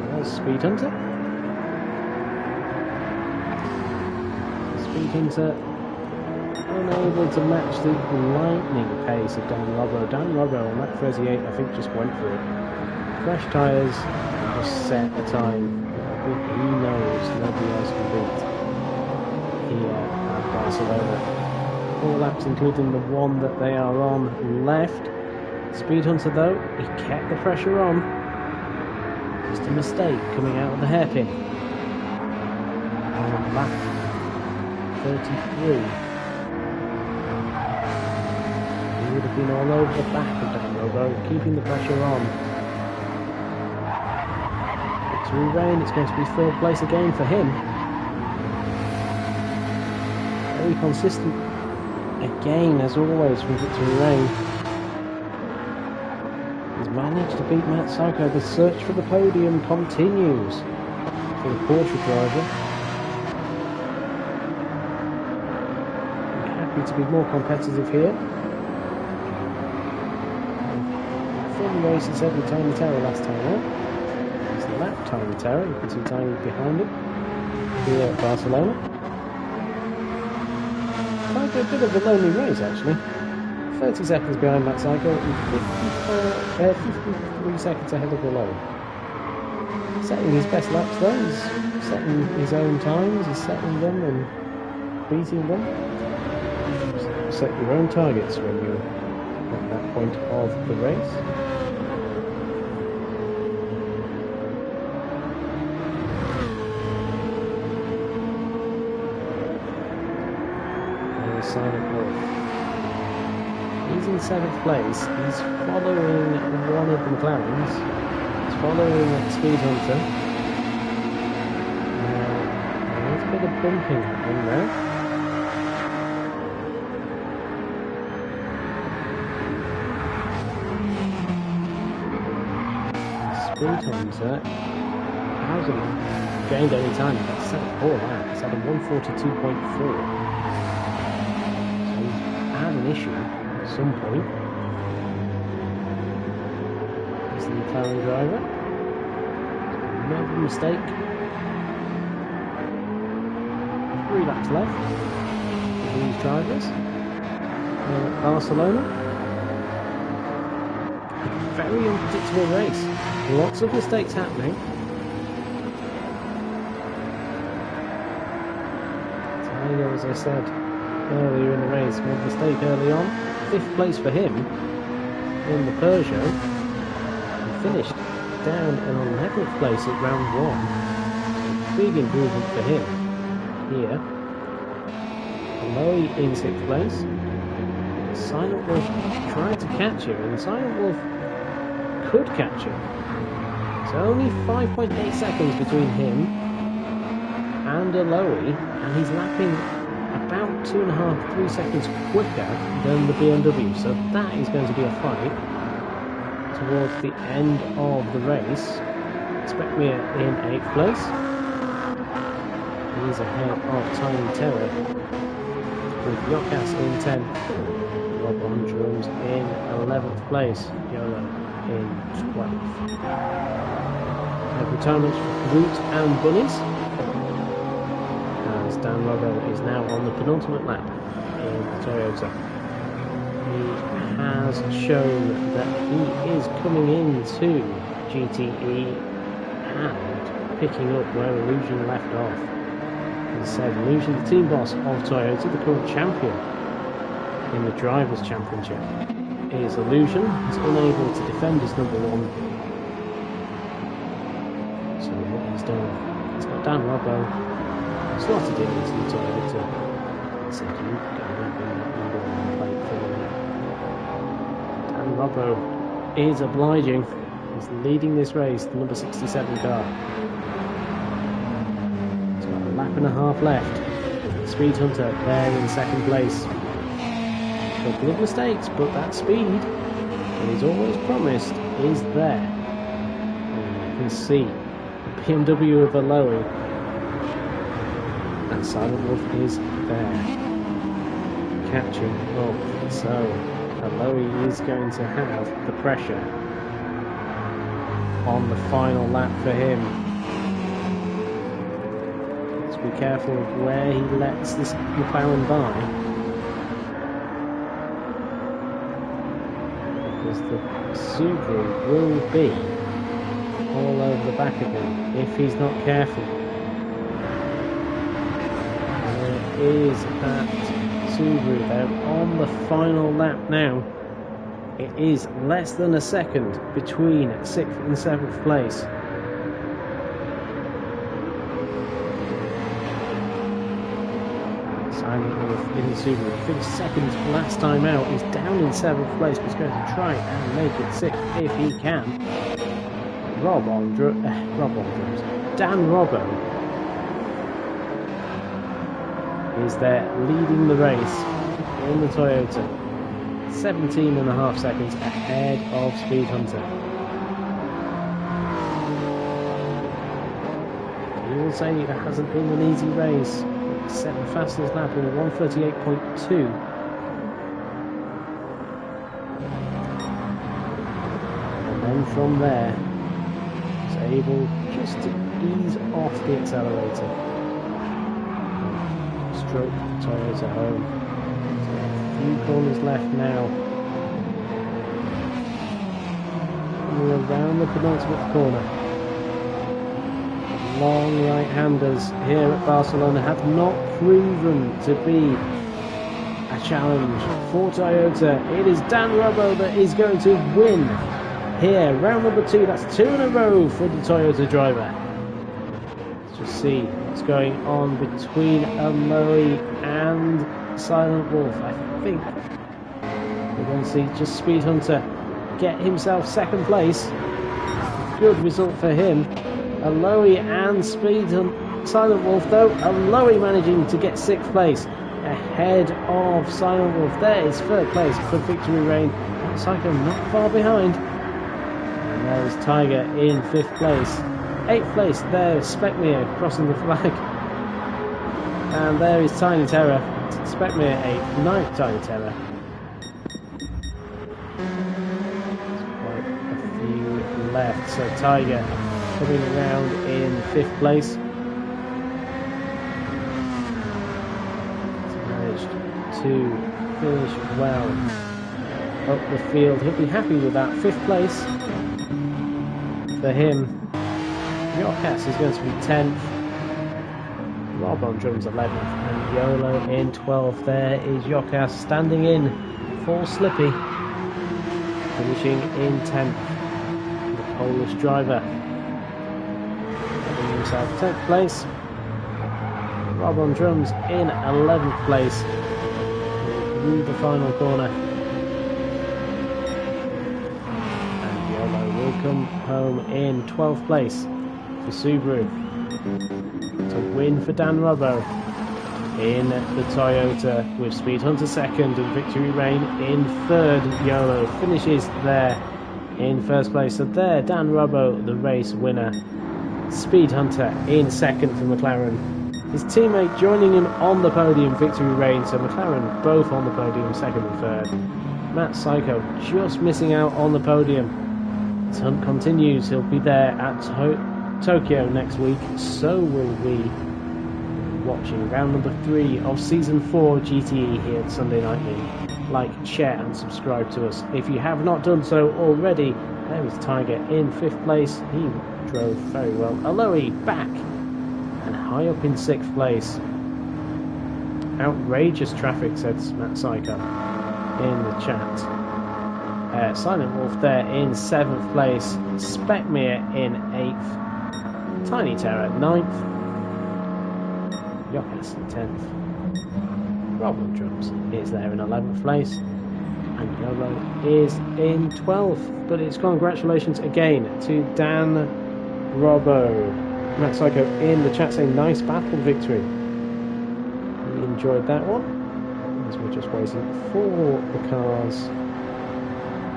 There's Speed Hunter. Speed Hunter unable to match the lightning pace of Dan Robbo. Dan Robbo on lap 38 I think just went for it. Fresh tyres and just set a time that he knows nobody else can beat here at Barcelona. 4 laps including the one that they are on left. Speed Hunter though, he kept the pressure on. Just a mistake coming out of the hairpin. On lap 33. He would have been all over the back of Dan Robbo, keeping the pressure on. Victory Rain, it's going to be 3rd place again for him. Very consistent again, as always, from Victory Rain. He's managed to beat Matt Psycho. The search for the podium continues for the Porsche driver. I'm happy to be more competitive here. Thin races every Tiny Terror last time out. It's the lap Tiny Terror. You can see Tiny behind him here at Barcelona. Quite a bit of a lonely race actually. 30 seconds behind Matt Psycho and 53 seconds ahead of Aloy. Setting his best laps though, he's setting his own times, he's setting them and beating them. Set your own targets when you're at that point of the race. Silent Wolf. He's in 7th place. He's following one of the McLarens. He's following Speed Hunter. There's a bit of bumping happening there. Speed Hunter hasn't gained any time. That's set a poor lap. It's at a 142.4. An issue at some point. He's the McLaren driver. Another mistake. 3 laps left for these drivers. Barcelona. A very unpredictable race. Lots of mistakes happening. Tiger, as I said earlier in the race, one mistake early on. 5th place for him in the Peugeot. He finished down in 11th place at round 1. Big improvement for him here. Lowy in 6th place. Silent Wolf tried to catch him, and Silent Wolf could catch him. So only 5.8 seconds between him and Lowy, and he's lapping about 2.5-3 seconds quicker than the BMW. So that is going to be a fight towards the end of the race. Expect me in 8th place. He's ahead of Tiny Terror with Yokas in 10th. Rob Andrums in 11th place. Yola in 12th. Retirement Root and Bunnies. As Dan Robbo is now on the penultimate lap in Toyota. He has shown that he is coming into GTE and picking up where Illusion left off. As I said, Illusion, the team boss of Toyota, the current champion in the Drivers' Championship, is Illusion. He's unable to defend his number 1. So what he's done, he's got Dan Robbo slotted in into the Toyota. He said, you go and bring that number 1 plate for me. Dan Robbo is obliging. He's leading this race, the number 67 car. Lap and a half left. Speed Hunter there in 2nd place. A couple of mistakes, but that speed that he's always promised is there. And you can see the BMW of Lowy, and Silent Wolf is there catching up. So Lowy is going to have the pressure on the final lap for him. Be careful of where he lets this McLaren by, because the Subaru will be all over the back of him if he's not careful. There is that Subaru there on the final lap now. It is less than a second between 6th and 7th place. Silent Wolf in the Subaru finished 2nd last time out. He's down in 7th place, but he's going to try and make it 6th if he can. Rob Andrums, Dan Robbo is there leading the race in the Toyota. 17.5 seconds ahead of Speed Hunter. You will say that hasn't been an easy race. 7th fastest lap in a 1:38.2. And then from there, he's able just to ease off the accelerator. Stroke Toyota home. So a few corners left now. Coming around the penultimate corner. Long right-handers here at Barcelona have not proven to be a challenge for Toyota. It is Dan Robbo that is going to win here. Round number 2, that's 2 in a row for the Toyota driver. Let's just see what's going on between Lowy and Silent Wolf. I think we're going to see just Speed Hunter get himself 2nd place. Good result for him. Lowy and Silent Wolf though. Lowy managing to get 6th place ahead of Silent Wolf. There is 3rd place for Victory Reign. Psycho not far behind. And there is Tiger in 5th place. 8th place there is Specmere crossing the flag. And there is Tiny Terror. Specmere 8th, 9th Tiny Terror. There's quite a few left. So Tiger coming round in 5th place. He's managed to finish well up the field. He'll be happy with that. 5th place for him. Yokas is going to be 10th. Rob on drums 11th, and Yolo in 12th. There is Yokas standing in for Slippy, finishing in 10th. The Polish driver getting himself 10th place. Rob on drums in 11th place through the final corner. And Yolo will come home in 12th place for Subaru. To win for Dan Robbo in the Toyota, with Speed Hunter 2nd and Victory Rain in 3rd. Yolo finishes there in 1st place. So there, Dan Robbo, the race winner. Speed Hunter in 2nd for McLaren. His teammate joining him on the podium, Victory Rain. So McLaren both on the podium, 2nd and 3rd. Matt Psycho just missing out on the podium. His hunt continues. He'll be there at Tokyo next week. So will we. Watching round number 3 of season 4 GTE here at Sunday Night League. Like, share and subscribe to us if you have not done so already. There is Tiger in 5th place. He drove very well. Aloe back and high up in 6th place. Outrageous traffic, said Matt Psycho in the chat. Silent Wolf there in 7th place. Speckmere in 8th. Tiny Terror 9th. Yokas in 10th. Robin Drums is there in 11th place. And Yolo is in 12th. But it's congratulations again to Dan Robbo. Matt Psycho in the chat saying nice battle victory. We enjoyed that one. As we're just waiting for the cars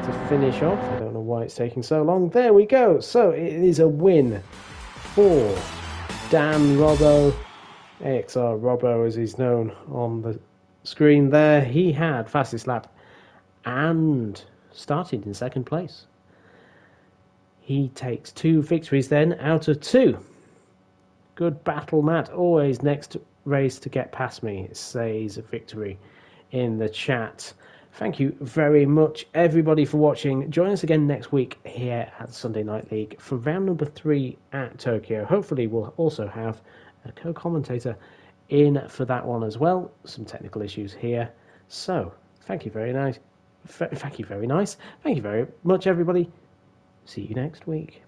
to finish off. I don't know why it's taking so long. There we go. So it is a win for Dan Robbo. AXR Robbo, as he's known on the screen there. He had fastest lap and started in 2nd place. He takes 2 victories then out of 2. Good battle, Matt. Always next race to get past me, says Victory in the chat. Thank you very much, everybody, for watching. Join us again next week here at Sunday Night League for round number 3 at Tokyo. Hopefully we'll also have a co-commentator in for that one as well. Some technical issues here. So, thank you very much, everybody. See you next week.